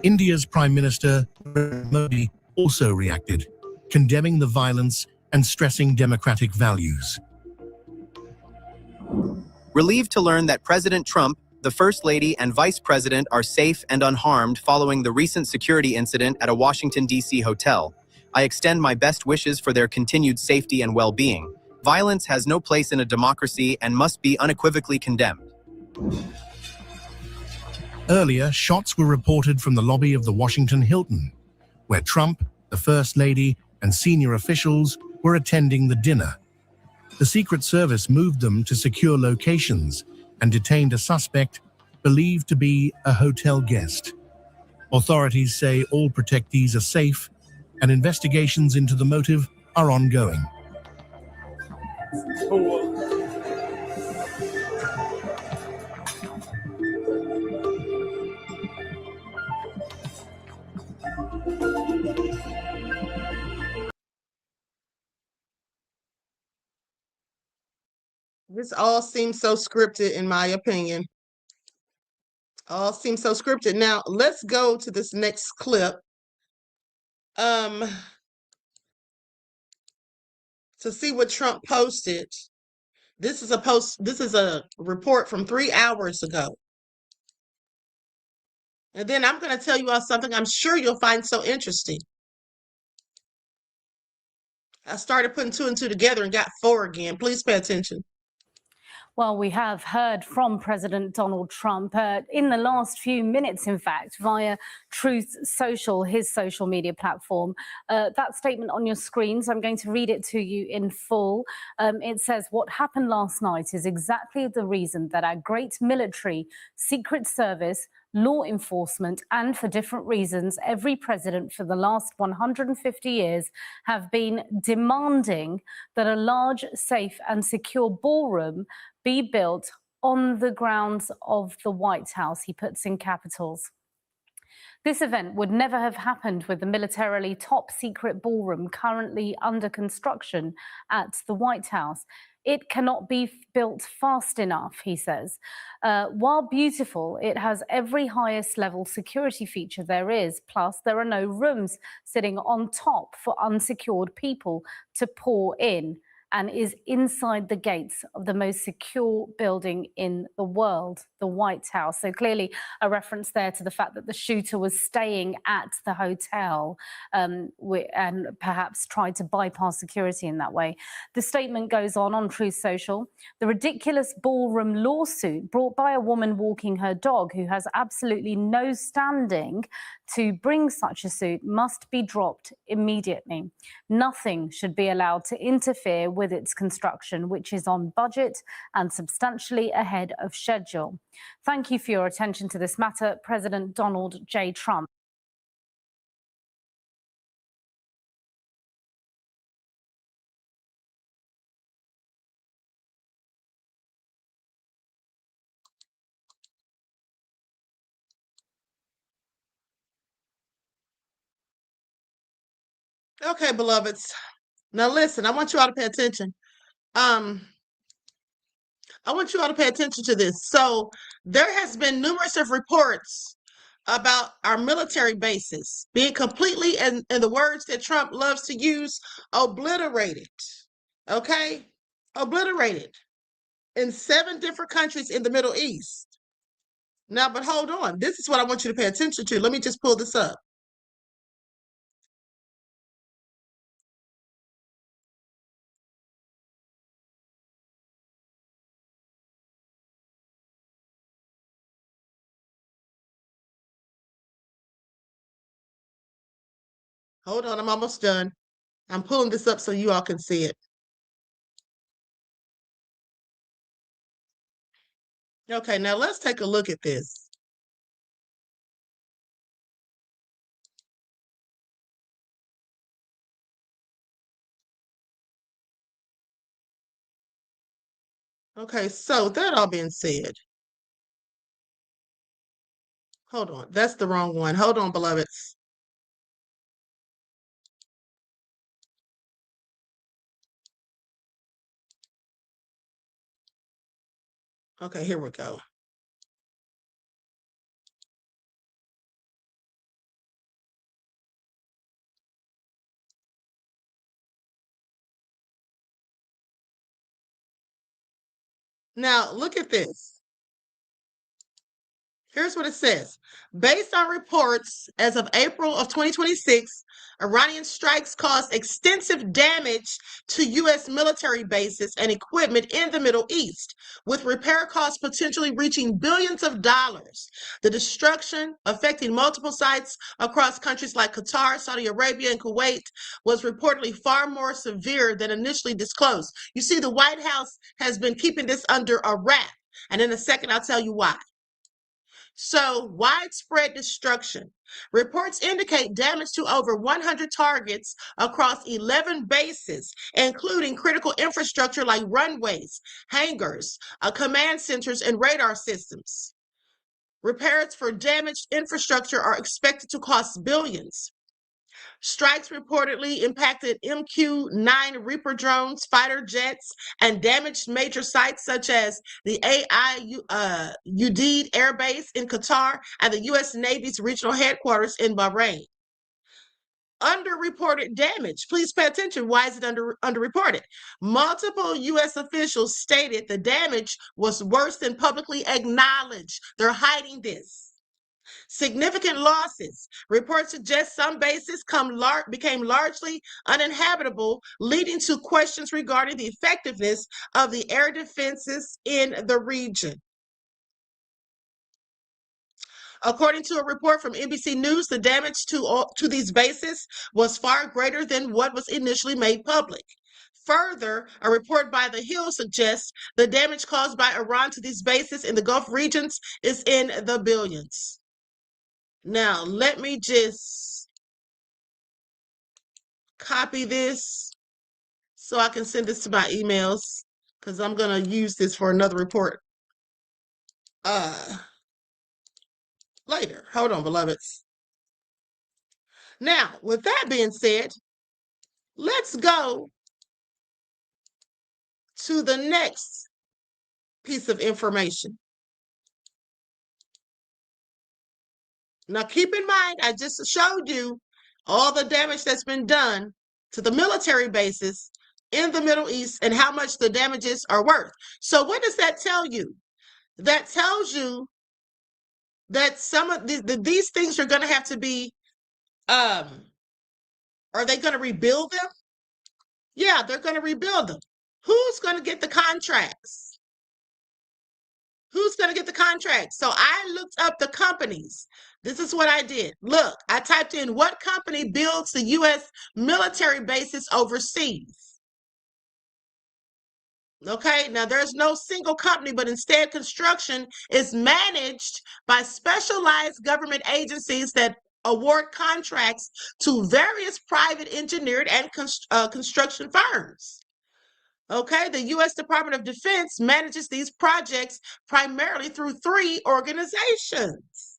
India's Prime Minister Modi also reacted, condemning the violence and stressing democratic values. Relieved to learn that President Trump, the First Lady, and Vice President are safe and unharmed following the recent security incident at a Washington, D.C. hotel. I extend my best wishes for their continued safety and well-being. Violence has no place in a democracy and must be unequivocally condemned. Earlier, shots were reported from the lobby of the Washington Hilton, where Trump, the First Lady, and senior officials were attending the dinner. The Secret Service moved them to secure locations and detained a suspect believed to be a hotel guest. Authorities say all protectees are safe, and investigations into the motive are ongoing. This all seems so scripted, in my opinion. All seems so scripted. Now, let's go to this next clip. To see what Trump posted. This is a report from 3 hours ago. And then I'm going to tell you all something I'm sure you'll find so interesting. I started putting 2 and 2 together and got 4 again. Please pay attention. Well, we have heard from President Donald Trump in the last few minutes, in fact, via Truth Social, his social media platform. That statement on your screens, I'm going to read it to you in full. It says, what happened last night is exactly the reason that our great military, Secret Service, law enforcement, and for different reasons, every president for the last 150 years have been demanding that a large, safe and secure ballroom be built on the grounds of the White House, he puts in capitals. This event would never have happened with the militarily top secret ballroom currently under construction at the White House. It cannot be built fast enough, he says. While beautiful, it has every highest level security feature there is. Plus, there are no rooms sitting on top for unsecured people to pour in, and is inside the gates of the most secure building in the world, the White House. So clearly a reference there to the fact that the shooter was staying at the hotel and perhaps tried to bypass security in that way. The statement goes on Truth Social. The ridiculous ballroom lawsuit brought by a woman walking her dog who has absolutely no standing to bring such a suit must be dropped immediately. Nothing should be allowed to interfere with its construction, which is on budget and substantially ahead of schedule. Thank you for your attention to this matter, President Donald J. Trump. Okay, beloveds. Now listen, I want you all to pay attention. I want you all to pay attention to this. So there has been numerous of reports about our military bases being completely, in the words that Trump loves to use, obliterated. Okay? Obliterated in 7 different countries in the Middle East. Now, but hold on. This is what I want you to pay attention to. Let me just pull this up. Hold on, I'm almost done. I'm pulling this up so you all can see it. Okay, now let's take a look at this. Okay, so that all being said, hold on, that's the wrong one. Hold on, beloveds. Okay, here we go. Now, look at this. Here's what it says. Based on reports as of April of 2026, Iranian strikes caused extensive damage to U.S. military bases and equipment in the Middle East, with repair costs potentially reaching billions of dollars. The destruction, affecting multiple sites across countries like Qatar, Saudi Arabia, and Kuwait, was reportedly far more severe than initially disclosed. You see, the White House has been keeping this under a wrap, and in a second, I'll tell you why. So, widespread destruction. Reports indicate damage to over 100 targets across 11 bases, including critical infrastructure like runways, hangars, command centers, and radar systems. Repairs for damaged infrastructure are expected to cost billions. Strikes reportedly impacted MQ-9 Reaper drones, fighter jets, and damaged major sites such as the Udeid Air Base in Qatar and the U.S. Navy's regional headquarters in Bahrain. Underreported damage. Please pay attention. Why is it underreported? Multiple U.S. officials stated the damage was worse than publicly acknowledged. They're hiding this. Significant losses. Reports suggest some bases became largely uninhabitable, leading to questions regarding the effectiveness of the air defenses in the region. According to a report from NBC News, the damage to these bases was far greater than what was initially made public. Further, a report by The Hill suggests the damage caused by Iran to these bases in the Gulf regions is in the billions. Now, let me just copy this so I can send this to my emails because I'm going to use this for another report later. Hold on, beloveds. Now, with that being said, let's go to the next piece of information. Now, keep in mind, I just showed you all the damage that's been done to the military bases in the Middle East and how much the damages are worth. So what does that tell you? That tells you that some of these things are going to have to be, are they going to rebuild them? Yeah, they're going to rebuild them. Who's going to get the contracts? Who's going to get the contracts? So I looked up the companies. This is what I did. Look, I typed in what company builds the U.S. military bases overseas. Okay, now there's no single company, but instead construction is managed by specialized government agencies that award contracts to various private engineered and construction firms. Okay, the U.S. Department of Defense manages these projects primarily through 3 organizations.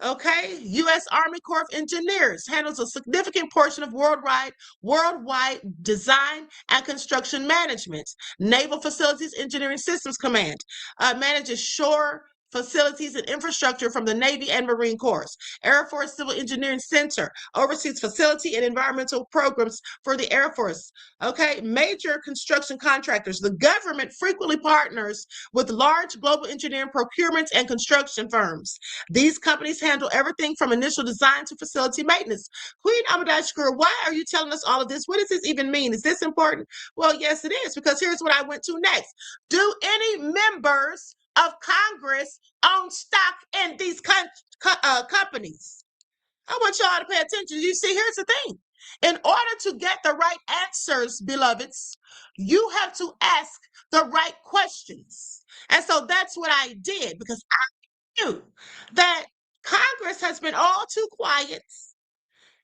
Okay, U.S. Army Corps of Engineers handles a significant portion of worldwide design and construction management. Naval Facilities Engineering Systems Command manages shore facilities and infrastructure from the Navy and Marine Corps. Air Force Civil Engineering Center oversees facility and environmental programs for the Air Force. Okay, major construction contractors. The government frequently partners with large global engineering procurements and construction firms. These companies handle everything from initial design to facility maintenance. Queen Ahmadiyyah, why are you telling us all of this? What does this even mean? Is this important? Well, yes, it is, because here's what I went to next. Do any members of Congress own stock in these companies? I want y'all to pay attention. You see, here's the thing. In order to get the right answers, beloveds, you have to ask the right questions. And so that's what I did, because I knew that Congress has been all too quiet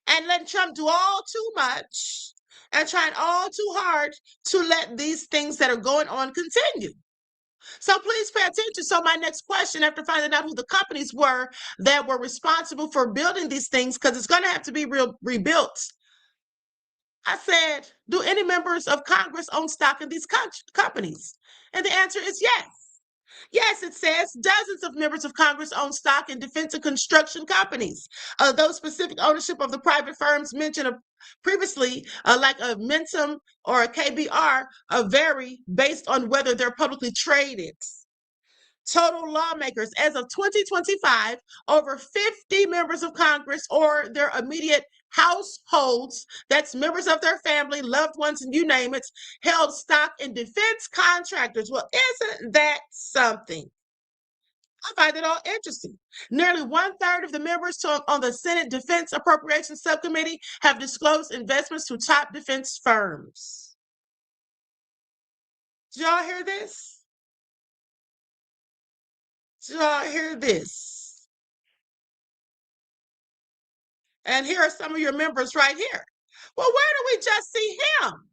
and letting Trump do all too much and trying all too hard to let these things that are going on continue. So please pay attention. So my next question, after finding out who the companies were that were responsible for building these things, because it's going to have to be rebuilt, I said, do any members of Congress own stock in these companies? And the answer is yes. Yes, it says dozens of members of Congress own stock in defense and construction companies. Those specific ownership of the private firms mentioned previously, like a Mentum or a KBR, vary based on whether they're publicly traded. Total lawmakers, as of 2025, over 50 members of Congress or their immediate households, that's members of their family, loved ones, and you name it, held stock in defense contractors. Well, isn't that something? I find it all interesting. Nearly 1/3 of the members on the Senate Defense Appropriations Subcommittee have disclosed investments to top defense firms. Did y'all hear this? Did y'all hear this? And here are some of your members right here. Well, where do we just see him?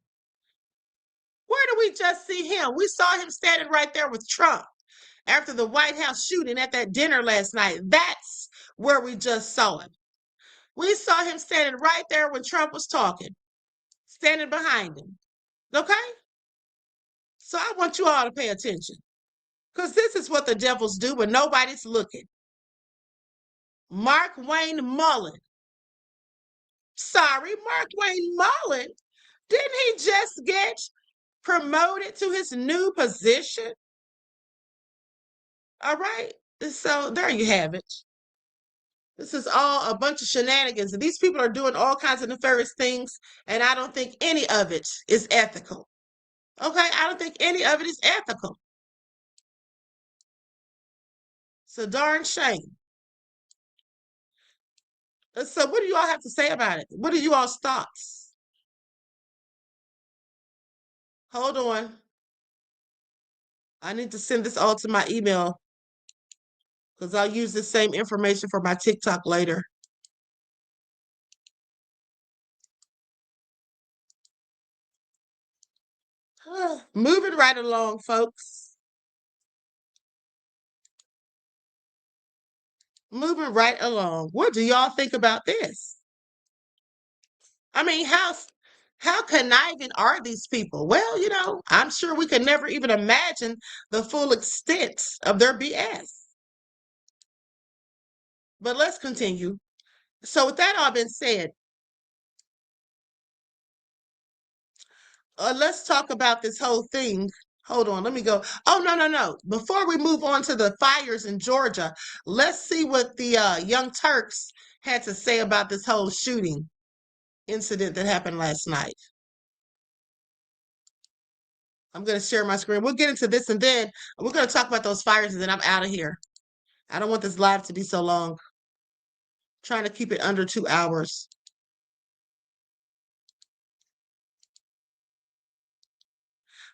Where do we just see him? We saw him standing right there with Trump after the White House shooting at that dinner last night. That's where we just saw him. We saw him standing right there when Trump was talking, standing behind him. Okay? So I want you all to pay attention, because this is what the devils do when nobody's looking. Mark Wayne Mullen. Sorry, Mark Wayne Mullen. Didn't he just get promoted to his new position? All right. So there you have it. This is all a bunch of shenanigans. And these people are doing all kinds of nefarious things. And I don't think any of it is ethical. Okay? I don't think any of it is ethical. It's a darn shame. So what do you all have to say about it? What are you all's thoughts? Hold on. I need to send this all to my email, because I'll use the same information for my TikTok later. Moving right along, folks. Moving right along. What do y'all think about this? I mean, how conniving are these people? Well, you know, I'm sure we could never even imagine the full extent of their BS. But let's continue. So with that all been said, let's talk about this whole thing. Hold on, let me go. Oh, no. Before we move on to the fires in Georgia, let's see what the Young Turks had to say about this whole shooting incident that happened last night. I'm going to share my screen. We'll get into this, and then we're going to talk about those fires, and then I'm out of here. I don't want this live to be so long. I'm trying to keep it under 2 hours.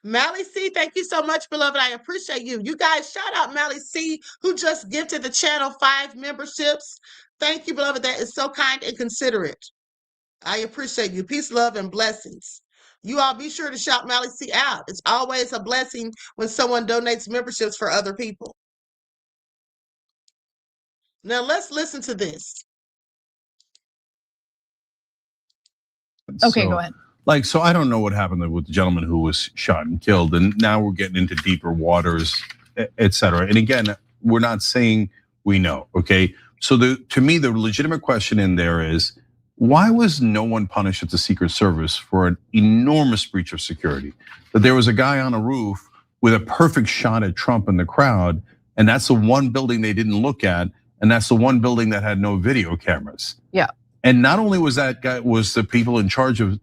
Mally C, thank you so much, beloved. I appreciate you. You guys, shout out Mally C, who just gifted the channel 5 memberships. Thank you, beloved. That is so kind and considerate. I appreciate you. Peace, love, and blessings. You all be sure to shout Mally C out. It's always a blessing when someone donates memberships for other people. Now let's listen to this. Okay, go ahead. Like, so I don't know what happened with the gentleman who was shot and killed, and now we're getting into deeper waters, et cetera. And again, we're not saying we know, okay? So to me, the legitimate question in there is, why was no one punished at the Secret Service for an enormous breach of security? That there was a guy on a roof with a perfect shot at Trump in the crowd, and that's the one building they didn't look at, and that's the one building that had no video cameras. Yeah. And not only was the people in charge of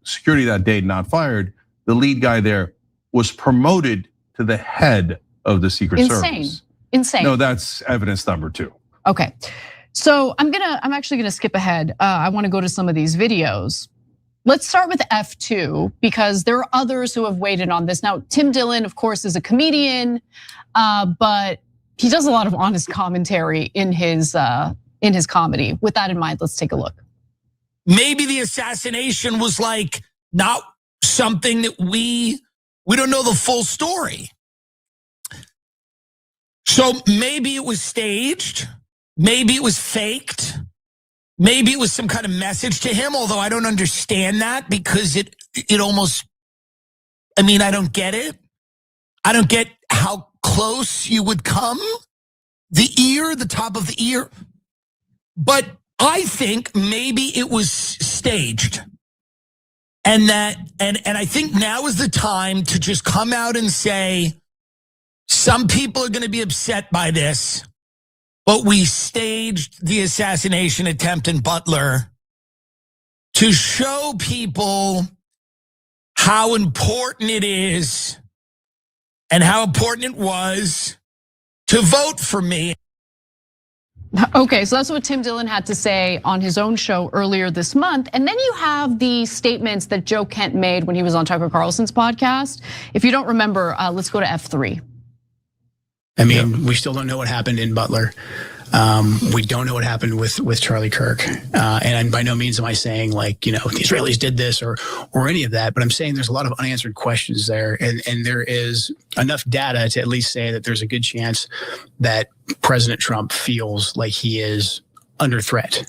security that day not fired, the lead guy there was promoted to the head of the Secret Service. Insane. No, that's evidence number 2. Okay, so I'm actually gonna skip ahead. I want to go to some of these videos. Let's start with F2 because there are others who have weighed in on this. Now, Tim Dillon, of course, is a comedian, but he does a lot of honest commentary in his comedy. With that in mind, let's take a look. Maybe the assassination was like not something that we don't know the full story. So maybe it was staged, maybe it was faked, maybe it was some kind of message to him, although I don't understand that because it almost, I mean, I don't get it. I don't get how close you would come. The top of the ear. But I think maybe it was staged. And I think now is the time to just come out and say, some people are going to be upset by this, but we staged the assassination attempt in Butler to show people how important it is and how important it was to vote for me. Okay, so that's what Tim Dillon had to say on his own show earlier this month. And then you have the statements that Joe Kent made when he was on Tucker Carlson's podcast. If you don't remember, let's go to F3. I mean, we still don't know what happened in Butler. We don't know what happened with Charlie Kirk. And by no means am I saying like, the Israelis did this or any of that, but I'm saying there's a lot of unanswered questions there. And there is enough data to at least say that there's a good chance that President Trump feels like he is under threat.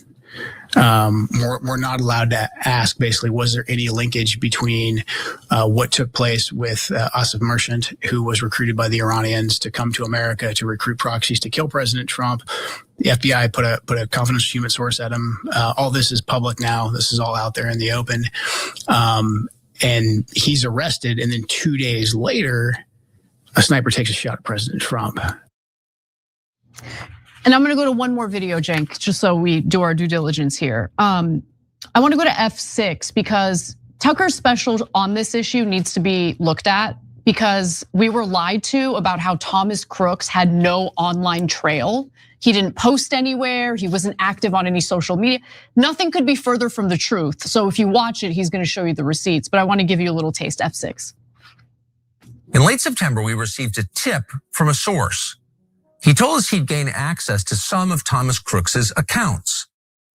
We're not allowed to ask, basically, was there any linkage between what took place with Asif Merchant, who was recruited by the Iranians to come to America to recruit proxies to kill President Trump. The FBI put a confidential human source at him. All this is public now. This is all out there in the open. And he's arrested. And then 2 days later, a sniper takes a shot at President Trump. And I'm gonna go to one more video, Cenk, just so we do our due diligence here. I wanna go to F6 because Tucker's special on this issue needs to be looked at because we were lied to about how Thomas Crooks had no online trail. He didn't post anywhere, he wasn't active on any social media. Nothing could be further from the truth. So if you watch it, he's gonna show you the receipts, but I wanna give you a little taste, F6. In late September, we received a tip from a source. He told us he'd gained access to some of Thomas Crooks's accounts.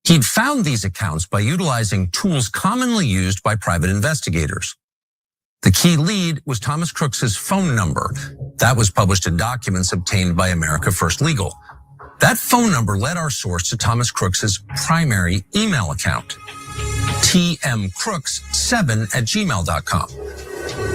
He'd found these accounts by utilizing tools commonly used by private investigators. The key lead was Thomas Crooks's phone number. That was published in documents obtained by America First Legal. That phone number led our source to Thomas Crooks's primary email account, tmcrooks7@gmail.com.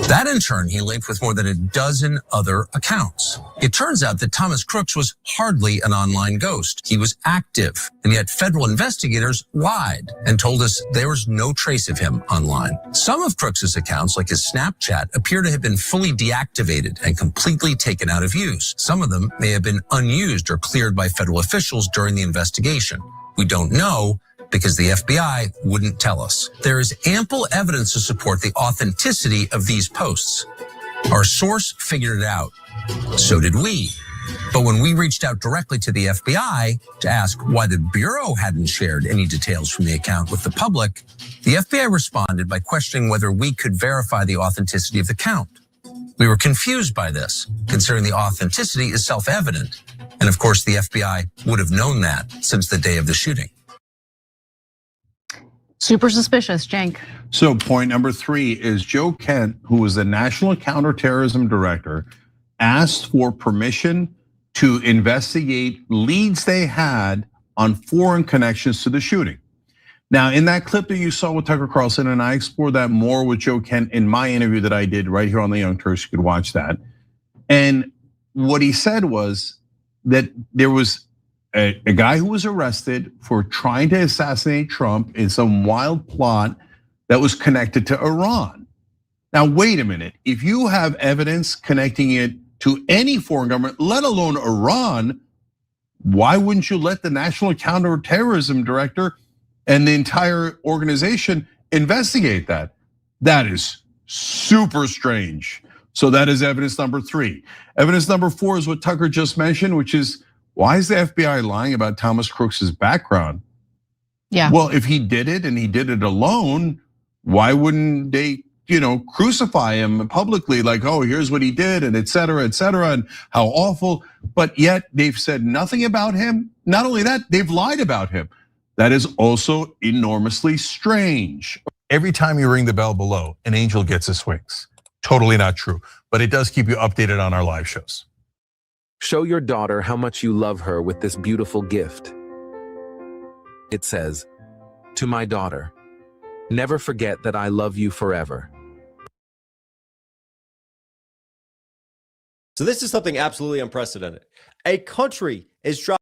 That in turn, he linked with more than a dozen other accounts. It turns out that Thomas Crooks was hardly an online ghost. He was active, and yet federal investigators lied and told us there was no trace of him online. Some of Crooks's accounts, like his Snapchat, appear to have been fully deactivated and completely taken out of use. Some of them may have been unused or cleared by federal officials during the investigation. We don't know, because the FBI wouldn't tell us. There is ample evidence to support the authenticity of these posts. Our source figured it out. So did we. But when we reached out directly to the FBI to ask why the Bureau hadn't shared any details from the account with the public, the FBI responded by questioning whether we could verify the authenticity of the account. We were confused by this, considering the authenticity is self-evident. And of course, the FBI would have known that since the day of the shooting. Super suspicious, Cenk. So point number 3 is Joe Kent, who was the National Counterterrorism Director, asked for permission to investigate leads they had on foreign connections to the shooting. Now, in that clip that you saw with Tucker Carlson, and I explored that more with Joe Kent in my interview that I did right here on the Young Turks, you could watch that. And what he said was that there was a guy who was arrested for trying to assassinate Trump in some wild plot that was connected to Iran. Now, wait a minute. If you have evidence connecting it to any foreign government, let alone Iran, why wouldn't you let the National Counterterrorism Director and the entire organization investigate that? That is super strange. So that is evidence number 3. Evidence number 4 is what Tucker just mentioned, which is, why is the FBI lying about Thomas Crooks's background? Yeah. Well, if he did it and he did it alone, why wouldn't they, crucify him publicly, like, oh, here's what he did, and et cetera, and how awful. But yet they've said nothing about him. Not only that, they've lied about him. That is also enormously strange. Every time you ring the bell below, an angel gets his wings. Totally not true, but it does keep you updated on our live shows. Show your daughter how much you love her with this beautiful gift. It says, "To my daughter, never forget that I love you forever." So this is something absolutely unprecedented. A country is dropping.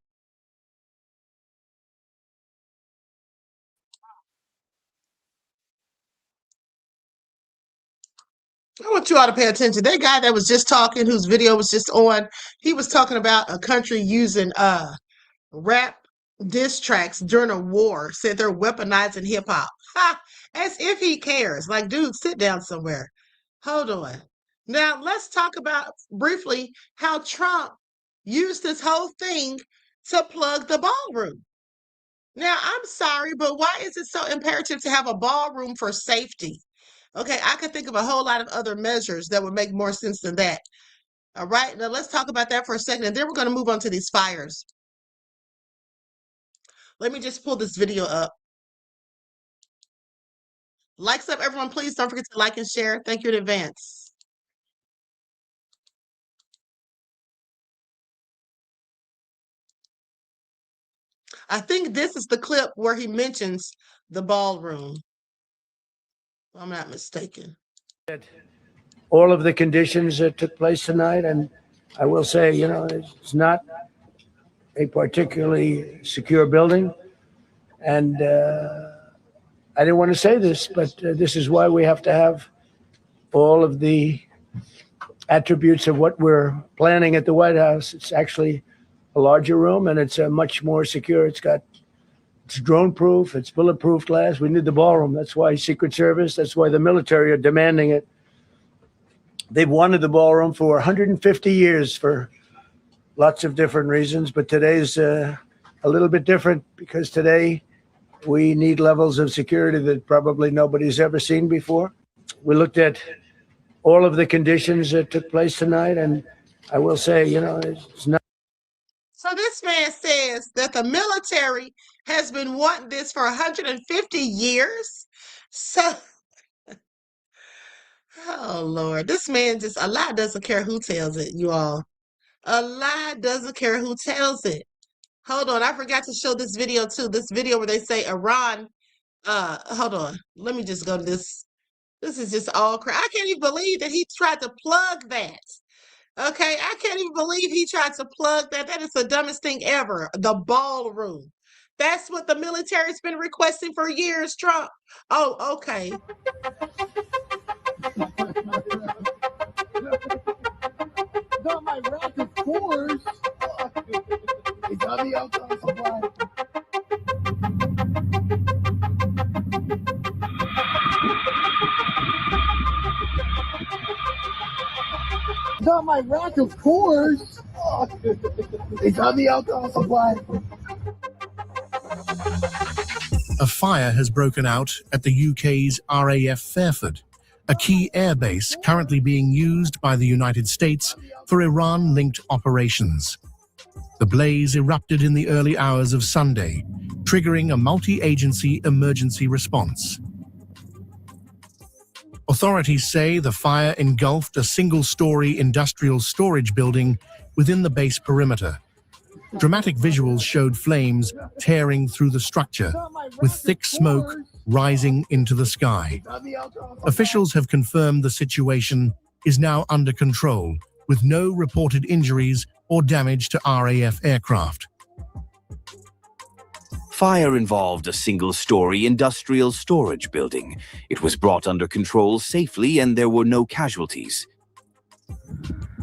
I want you all to pay attention. That guy that was just talking, whose video was just on, he was talking about a country using rap diss tracks during a war, said they're weaponizing hip hop. Ha! As if he cares. Like, dude, sit down somewhere. Hold on. Now, let's talk about briefly how Trump used this whole thing to plug the ballroom. Now, I'm sorry, but why is it so imperative to have a ballroom for safety? Okay, I could think of a whole lot of other measures that would make more sense than that. All right, now let's talk about that for a second, and then we're going to move on to these fires. Let me just pull this video up. Likes up, everyone. Please don't forget to like and share. Thank you in advance. I think this is the clip where he mentions the ballroom. If I'm not mistaken. All of the conditions that took place tonight, and I will say, it's not a particularly secure building. And I didn't want to say this, but this is why we have to have all of the attributes of what we're planning at the White House. It's actually a larger room, and it's much more secure. It's drone proof, it's bulletproof glass. We need the ballroom. That's why Secret Service, that's why the military are demanding it. They've wanted the ballroom for 150 years for lots of different reasons, but today's a little bit different because today we need levels of security that probably nobody's ever seen before. We looked at all of the conditions that took place tonight, and I will say, it's not. So this man says that the military has been wanting this for 150 years. So, oh Lord, this man a lie doesn't care who tells it, you all. A lie doesn't care who tells it. Hold on, I forgot to show this video too. This video where they say Iran, hold on. Let me just go to this. This is just all crap. I can't even believe that he tried to plug that. Okay, I can't even believe he tried to plug that. That is the dumbest thing ever. The ballroom. That's what the military's been requesting for years, Trump. Oh, okay. Got my rack, of course. They got the alcohol supply. Got my rack, of course. They got the alcohol supply. A fire has broken out at the UK's RAF Fairford, a key airbase currently being used by the United States for Iran-linked operations. The blaze erupted in the early hours of Sunday, triggering a multi-agency emergency response. Authorities say the fire engulfed a single-story industrial storage building within the base perimeter. Dramatic visuals showed flames tearing through the structure, with thick smoke rising into the sky. Officials have confirmed the situation is now under control, with no reported injuries or damage to RAF aircraft. Fire involved a single-story industrial storage building. It was brought under control safely and there were no casualties.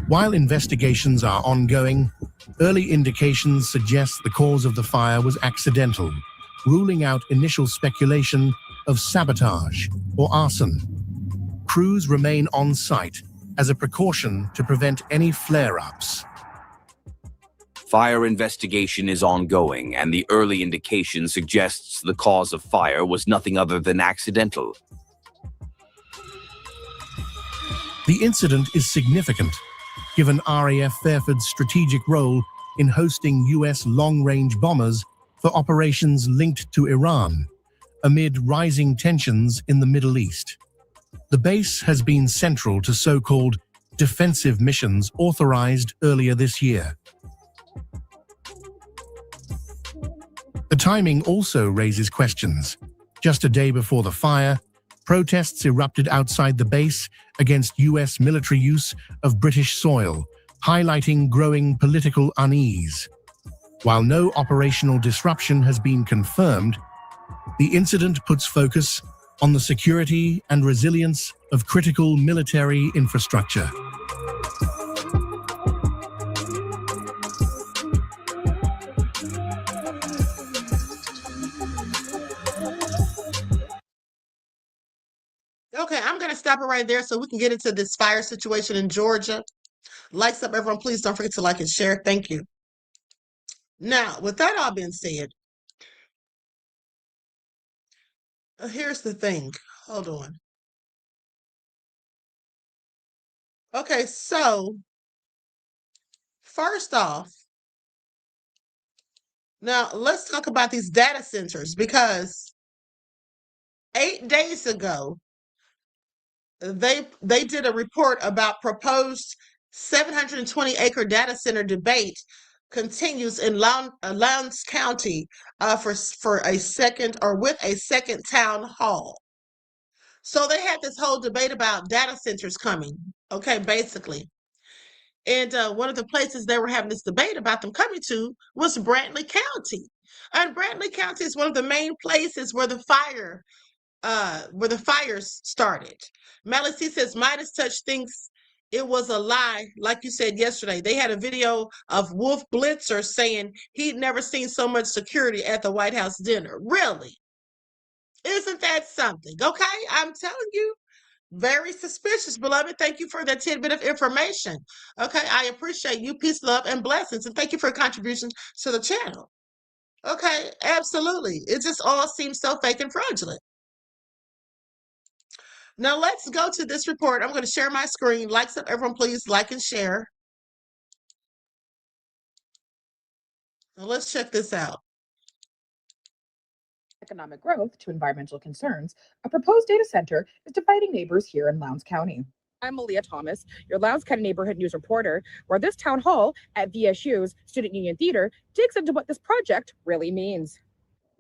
While investigations are ongoing, early indications suggest the cause of the fire was accidental, ruling out initial speculation of sabotage or arson. Crews remain on site as a precaution to prevent any flare-ups. Fire investigation is ongoing, and the early indication suggests the cause of fire was nothing other than accidental. The incident is significant, given RAF Fairford's strategic role in hosting US long-range bombers for operations linked to Iran, amid rising tensions in the Middle East. The base has been central to so-called defensive missions authorized earlier this year. The timing also raises questions. Just a day before the fire, protests erupted outside the base against US military use of British soil, highlighting growing political unease. While no operational disruption has been confirmed, the incident puts focus on the security and resilience of critical military infrastructure. Okay, I'm going to stop it right there so we can get into this fire situation in Georgia. Likes up, everyone. Please don't forget to like and share. Thank you. Now, with that all being said, here's the thing. Hold on. Okay, so first off, now let's talk about these data centers, because 8 days ago, they did a report about proposed 720-acre data center debate continues in Lowndes County for a second, or with a second town hall. So they had this whole debate about data centers coming, okay, basically. And one of the places they were having this debate about them coming to was Brantley County. And Brantley County is one of the main places where the fires started. Malice says Midas Touch thinks it was a lie, like you said yesterday. They had a video of Wolf Blitzer saying he'd never seen so much security at the White House dinner. Really? Isn't that something? Okay, I'm telling you, very suspicious, beloved. Thank you for that tidbit of information. Okay, I appreciate you. Peace, love, and blessings. And thank you for your contribution to the channel. Okay, absolutely. It just all seems so fake and fraudulent. Now let's go to this report. I'm going to share my screen. Likes up, everyone, please like and share. Now let's check this out. Economic growth to environmental concerns, a proposed data center is dividing neighbors here in Lowndes County. I'm Malia Thomas, your Lowndes County neighborhood news reporter, where this town hall at VSU's Student Union Theater digs into what this project really means.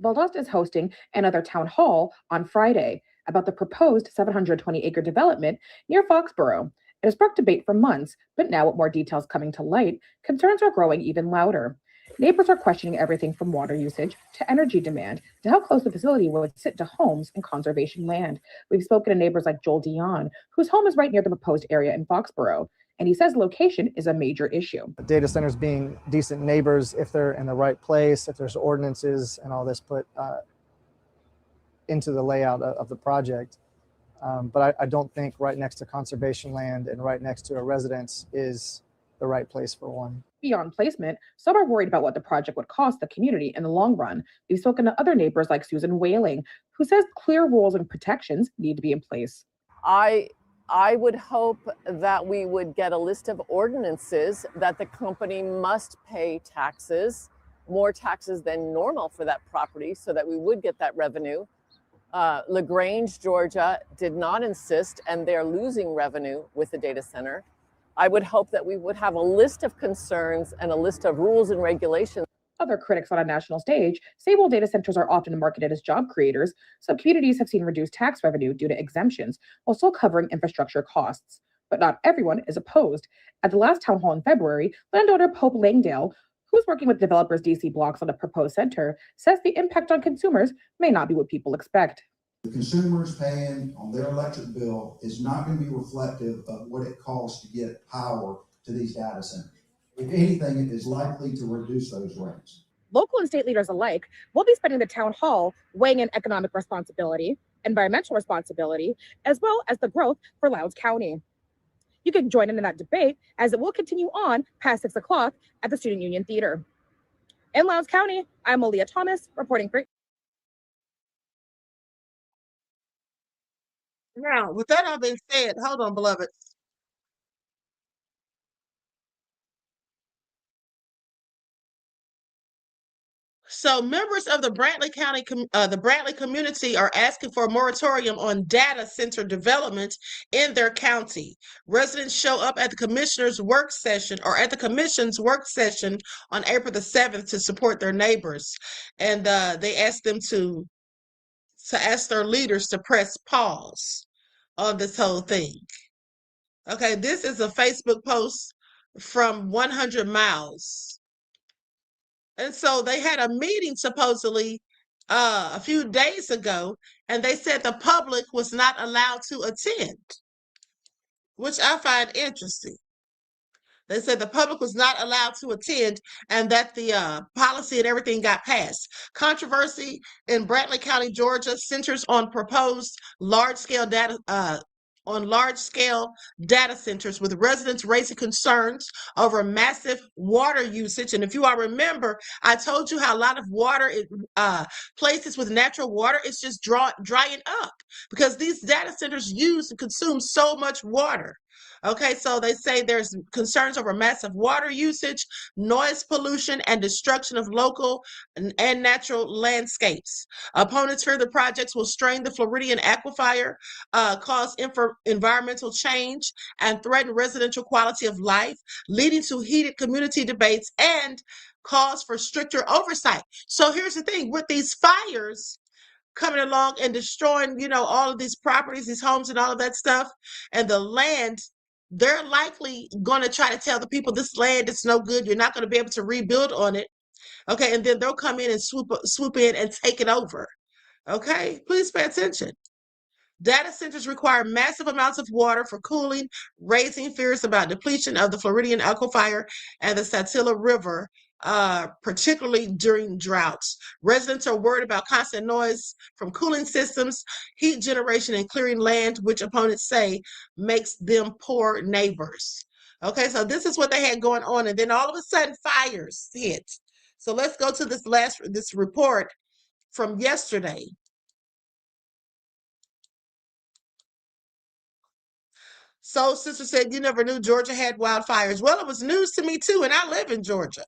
Valdosta is hosting another town hall on Friday about the proposed 720-acre development near Foxborough. It has sparked debate for months, but now with more details coming to light, concerns are growing even louder. Neighbors are questioning everything from water usage to energy demand to how close the facility would sit to homes and conservation land. We've spoken to neighbors like Joel Dion, whose home is right near the proposed area in Foxborough, and he says location is a major issue. Data centers being decent neighbors if they're in the right place, if there's ordinances and all this put into the layout of the project. But I don't think right next to conservation land and right next to a residence is the right place for one. Beyond placement, some are worried about what the project would cost the community in the long run. We've spoken to other neighbors like Susan Whaling, who says clear rules and protections need to be in place. I would hope that we would get a list of ordinances that the company must pay taxes, more taxes than normal for that property, so that we would get that revenue. LaGrange, Georgia did not insist, and they're losing revenue with the data center. I would hope that we would have a list of concerns and a list of rules and regulations. Other critics on a national stage say while data centers are often marketed as job creators, some communities have seen reduced tax revenue due to exemptions while still covering infrastructure costs. But not everyone is opposed. At the last town hall in February, landowner Pope Langdale, who's working with developers DC blocks on a proposed center, says the impact on consumers may not be what people expect. The consumers paying on their electric bill is not going to be reflective of what it costs to get power to these data centers. If anything, it is likely to reduce those rates. Local and state leaders alike will be spending the town hall weighing in economic responsibility, environmental responsibility, as well as the growth for Lowndes County. You can join in that debate as it will continue on past 6 o'clock at the Student Union Theater. In Lowndes County, I'm Aaliyah Thomas reporting for. Now, with that all being said, hold on, beloved. So members of the Brantley community are asking for a moratorium on data center development in their county. Residents show up at the commissioner's work session or at the commission's work session on April the 7th to support their neighbors. And they asked them to ask their leaders to press pause on this whole thing. Okay, this is a Facebook post from 100 Miles. And so they had a meeting supposedly a few days ago, and they said the public was not allowed to attend, which I find interesting. They said the public was not allowed to attend and that the policy and everything got passed. Controversy in Brantley County, Georgia centers on proposed large-scale data centers with residents raising concerns over massive water usage. And if you all remember, I told you how a lot of water, places with natural water, is just drying up because these data centers use and consume so much water. Okay, so they say there's concerns over massive water usage, noise pollution, and destruction of local and natural landscapes. Opponents fear the projects will strain the Floridian aquifer, cause environmental change, and threaten residential quality of life, leading to heated community debates and cause for stricter oversight. So here's the thing, with these fires coming along and destroying, all of these properties, these homes and all of that stuff, and the land, they're likely going to try to tell the people this land is no good. You're not going to be able to rebuild on it. Okay, and then they'll come in and swoop in and take it over. Okay, please pay attention. Data centers require massive amounts of water for cooling, raising fears about depletion of the Floridian aquifer and the Satilla River, particularly during droughts. Residents are worried about constant noise from cooling systems, heat generation, and clearing land, which opponents say makes them poor neighbors. Okay, so this is what they had going on, and then all of a sudden fires hit. So let's go to this report from yesterday. So sister said, you never knew Georgia had wildfires. Well, it was news to me too, and I live in Georgia.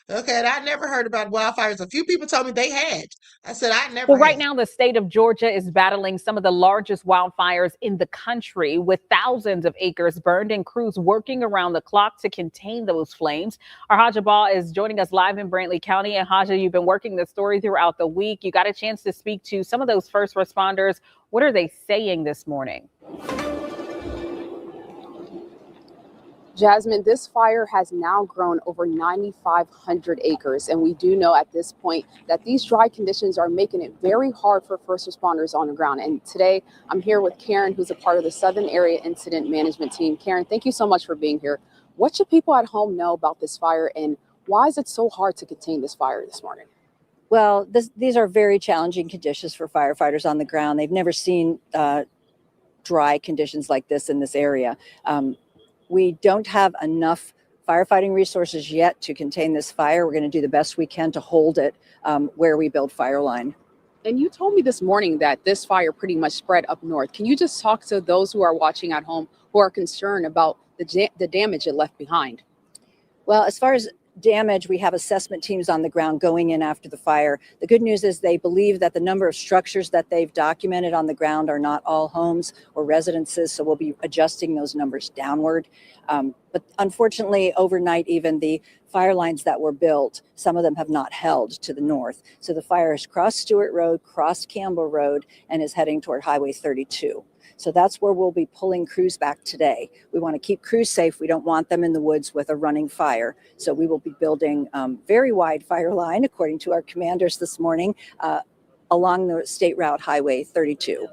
Okay, and I never heard about wildfires. A few people told me they had. I said, I never Well, right had. now, the state of Georgia is battling some of the largest wildfires in the country, with thousands of acres burned and crews working around the clock to contain those flames. Our Haja Ball is joining us live in Brantley County. And Haja, you've been working this story throughout the week. You got a chance to speak to some of those first responders. What are they saying this morning? Jasmine, this fire has now grown over 9,500 acres, and we do know at this point that these dry conditions are making it very hard for first responders on the ground. And today I'm here with Karen, who's a part of the Southern Area Incident Management Team. Karen, thank you so much for being here. What should people at home know about this fire, and why is it so hard to contain this fire this morning? Well, these are very challenging conditions for firefighters on the ground. They've never seen dry conditions like this in this area. We don't have enough firefighting resources yet to contain this fire. We're going to do the best we can to hold it where we build fire line. And you told me this morning that this fire pretty much spread up north. Can you just talk to those who are watching at home who are concerned about the damage it left behind? Well, as far as damage, we have assessment teams on the ground going in after the fire. The good news is they believe that the number of structures that they've documented on the ground are not all homes or residences, so we'll be adjusting those numbers downward. But unfortunately, overnight, even the fire lines that were built, some of them have not held to the north. So the fire has crossed Stewart Road, crossed Campbell Road, and is heading toward Highway 32. So that's where we'll be pulling crews back today. We want to keep crews safe. We don't want them in the woods with a running fire. So we will be building very wide fire line, according to our commanders this morning, along the State Route Highway 32,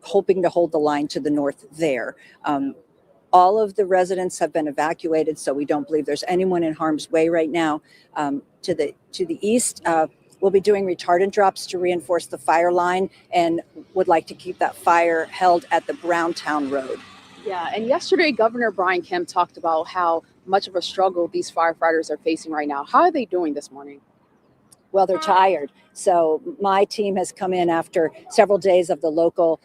hoping to hold the line to the north there. All of the residents have been evacuated, so we don't believe there's anyone in harm's way right now. To the east, we'll be doing retardant drops to reinforce the fire line and would like to keep that fire held at the Browntown Road. Yeah, and yesterday, Governor Brian Kemp talked about how much of a struggle these firefighters are facing right now. How are they doing this morning? Well, they're tired. So my team has come in after several days of the local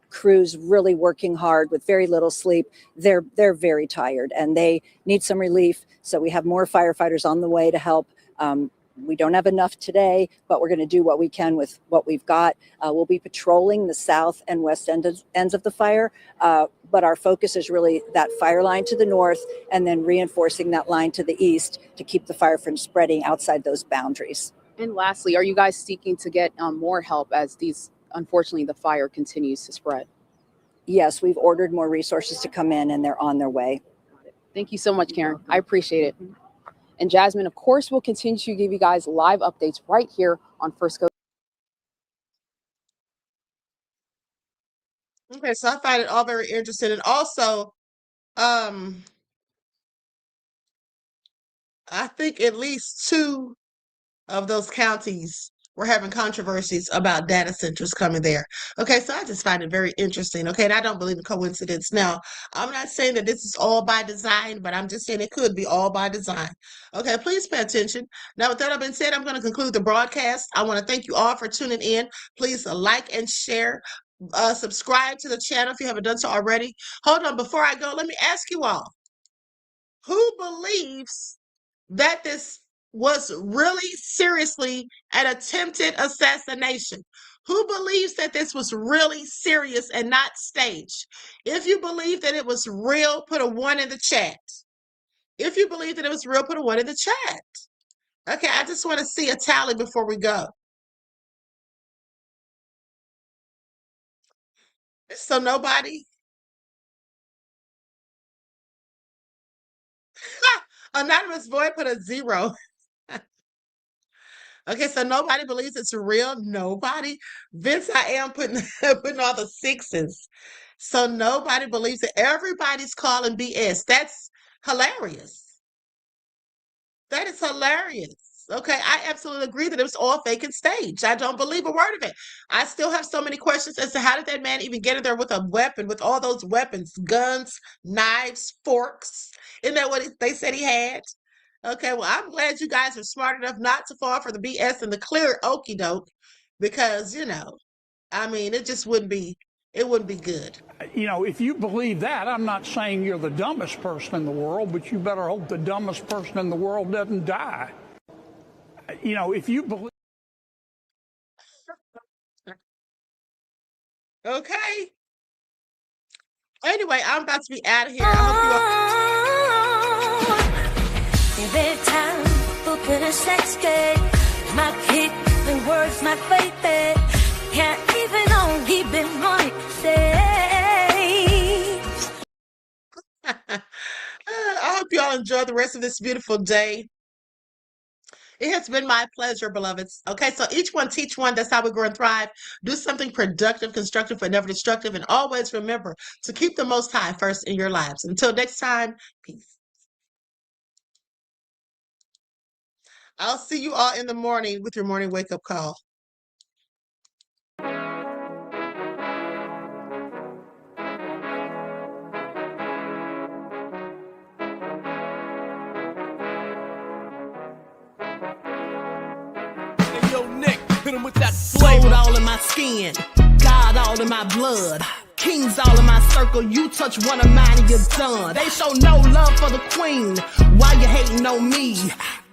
crews really working hard with very little sleep. They're very tired and they need some relief. So we have more firefighters on the way to help. We don't have enough today, but we're going to do what we can with what we've got. We'll be patrolling the south and west ends of the fire, but our focus is really that fire line to the north and then reinforcing that line to the east to keep the fire from spreading outside those boundaries. And lastly, are you guys seeking to get more help as unfortunately, the fire continues to spread? Yes, we've ordered more resources to come in and they're on their way. Thank you so much, Karen. I appreciate it. And Jasmine, of course, will continue to give you guys live updates right here on First Coast. Okay, so I find it all very interesting. And also, I think at least 2 of those counties were having controversies about data centers coming there. Okay, so I just find it very interesting. Okay, and I don't believe in coincidence. Now, I'm not saying that this is all by design, but I'm just saying it could be all by design. Okay, please pay attention. Now, with that being said, I'm going to conclude the broadcast. I want to thank you all for tuning in. Please like and share. Subscribe to the channel if you haven't done so already. Hold on, before I go, let me ask you all, who believes that this was really seriously an attempted assassination? Who believes that this was really serious and not staged? If you believe that it was real, put a 1 in the chat. If you believe that it was real, put a 1 in the chat. Okay, I just want to see a tally before we go. So nobody? Anonymous Boy put a 0. Okay, so nobody believes it's real. Nobody. Vince, I am putting putting all the 6s. So nobody believes it. Everybody's calling BS. That's hilarious. That is hilarious. Okay, I absolutely agree that it was all fake and staged. I don't believe a word of it. I still have so many questions as to how did that man even get in there with a weapon, with all those weapons, guns, knives, forks. Isn't that what they said he had? Okay, well, I'm glad you guys are smart enough not to fall for the BS and the clear okie doke, because I mean, it just wouldn't be good. You know, if you believe that, I'm not saying you're the dumbest person in the world, but you better hope the dumbest person in the world doesn't die. You know, if you believe. Okay. Anyway, I'm about to be out of here. I hope you all. Every time look at a sex game, my kick, the words, my faith, can't even on keeping my safe. I hope you all enjoy the rest of this beautiful day. It has been my pleasure, beloveds. Okay, so each one teach one. That's how we grow and thrive. Do something productive, constructive, but never destructive. And always remember to keep the Most High first in your lives. Until next time, peace. I'll see you all in the morning with your morning wake-up call. Hit him with that flavor all in my skin, God all in my blood. Kings all in my circle, you touch one of mine and you're done. They show no love for the queen, why you hating on me?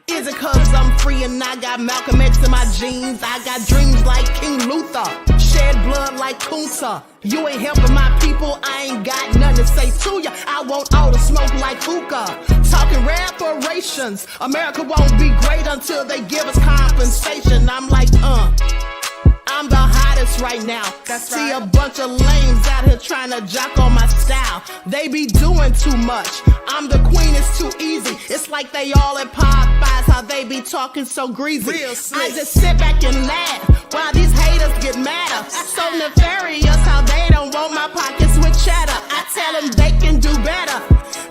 Is it cause I'm free and I got Malcolm X in my jeans? I got dreams like King Luther, shed blood like Kunta. You ain't helping my people, I ain't got nothing to say to ya. I want all the smoke like hookah. Talking reparations, America won't be great until they give us compensation. I'm like, I'm the hottest right now. See a bunch of lames out here trying to jock on my style. They be doing too much. I'm the queen, it's too easy. It's like they all at Popeyes, how they be talking so greasy. I just sit back and laugh while these haters get madder. So nefarious how they don't want my pockets with cheddar. I tell them they can do better.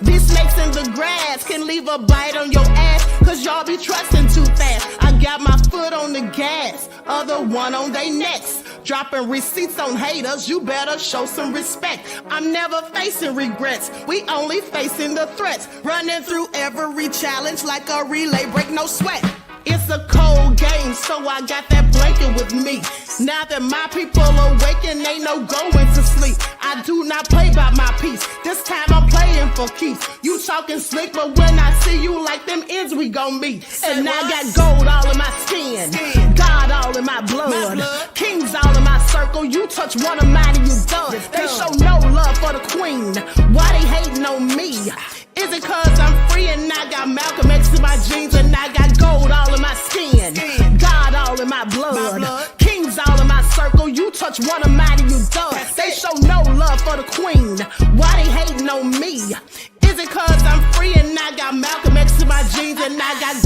These snakes in the grass can leave a bite on your ass, cause y'all be trusting too fast. I got my foot on the gas, other one on they necks. Dropping receipts on haters, you better show some respect. I'm never facing regrets, we only facing the threats. Running through every challenge like a relay, break no sweat. It's a cold game, so I got that blanket with me. Now that my people awaken, ain't no going to sleep. I do not play by my piece, this time I'm playing for keeps. You talking slick, but when I see you like them ends, we gon' meet. And I got gold all in my skin, God all in my blood. Kings all in my circle, you touch one of mine and you done. They show no love for the queen, why they hating on me? Is it cause I'm free and I got Malcolm X in my jeans and I got gold all in my skin, God all in my blood. Kings all in my circle, you touch one of mine and you done. They show no love for the queen, why they hating on me? Is it cause I'm free and I got Malcolm X in my jeans and I got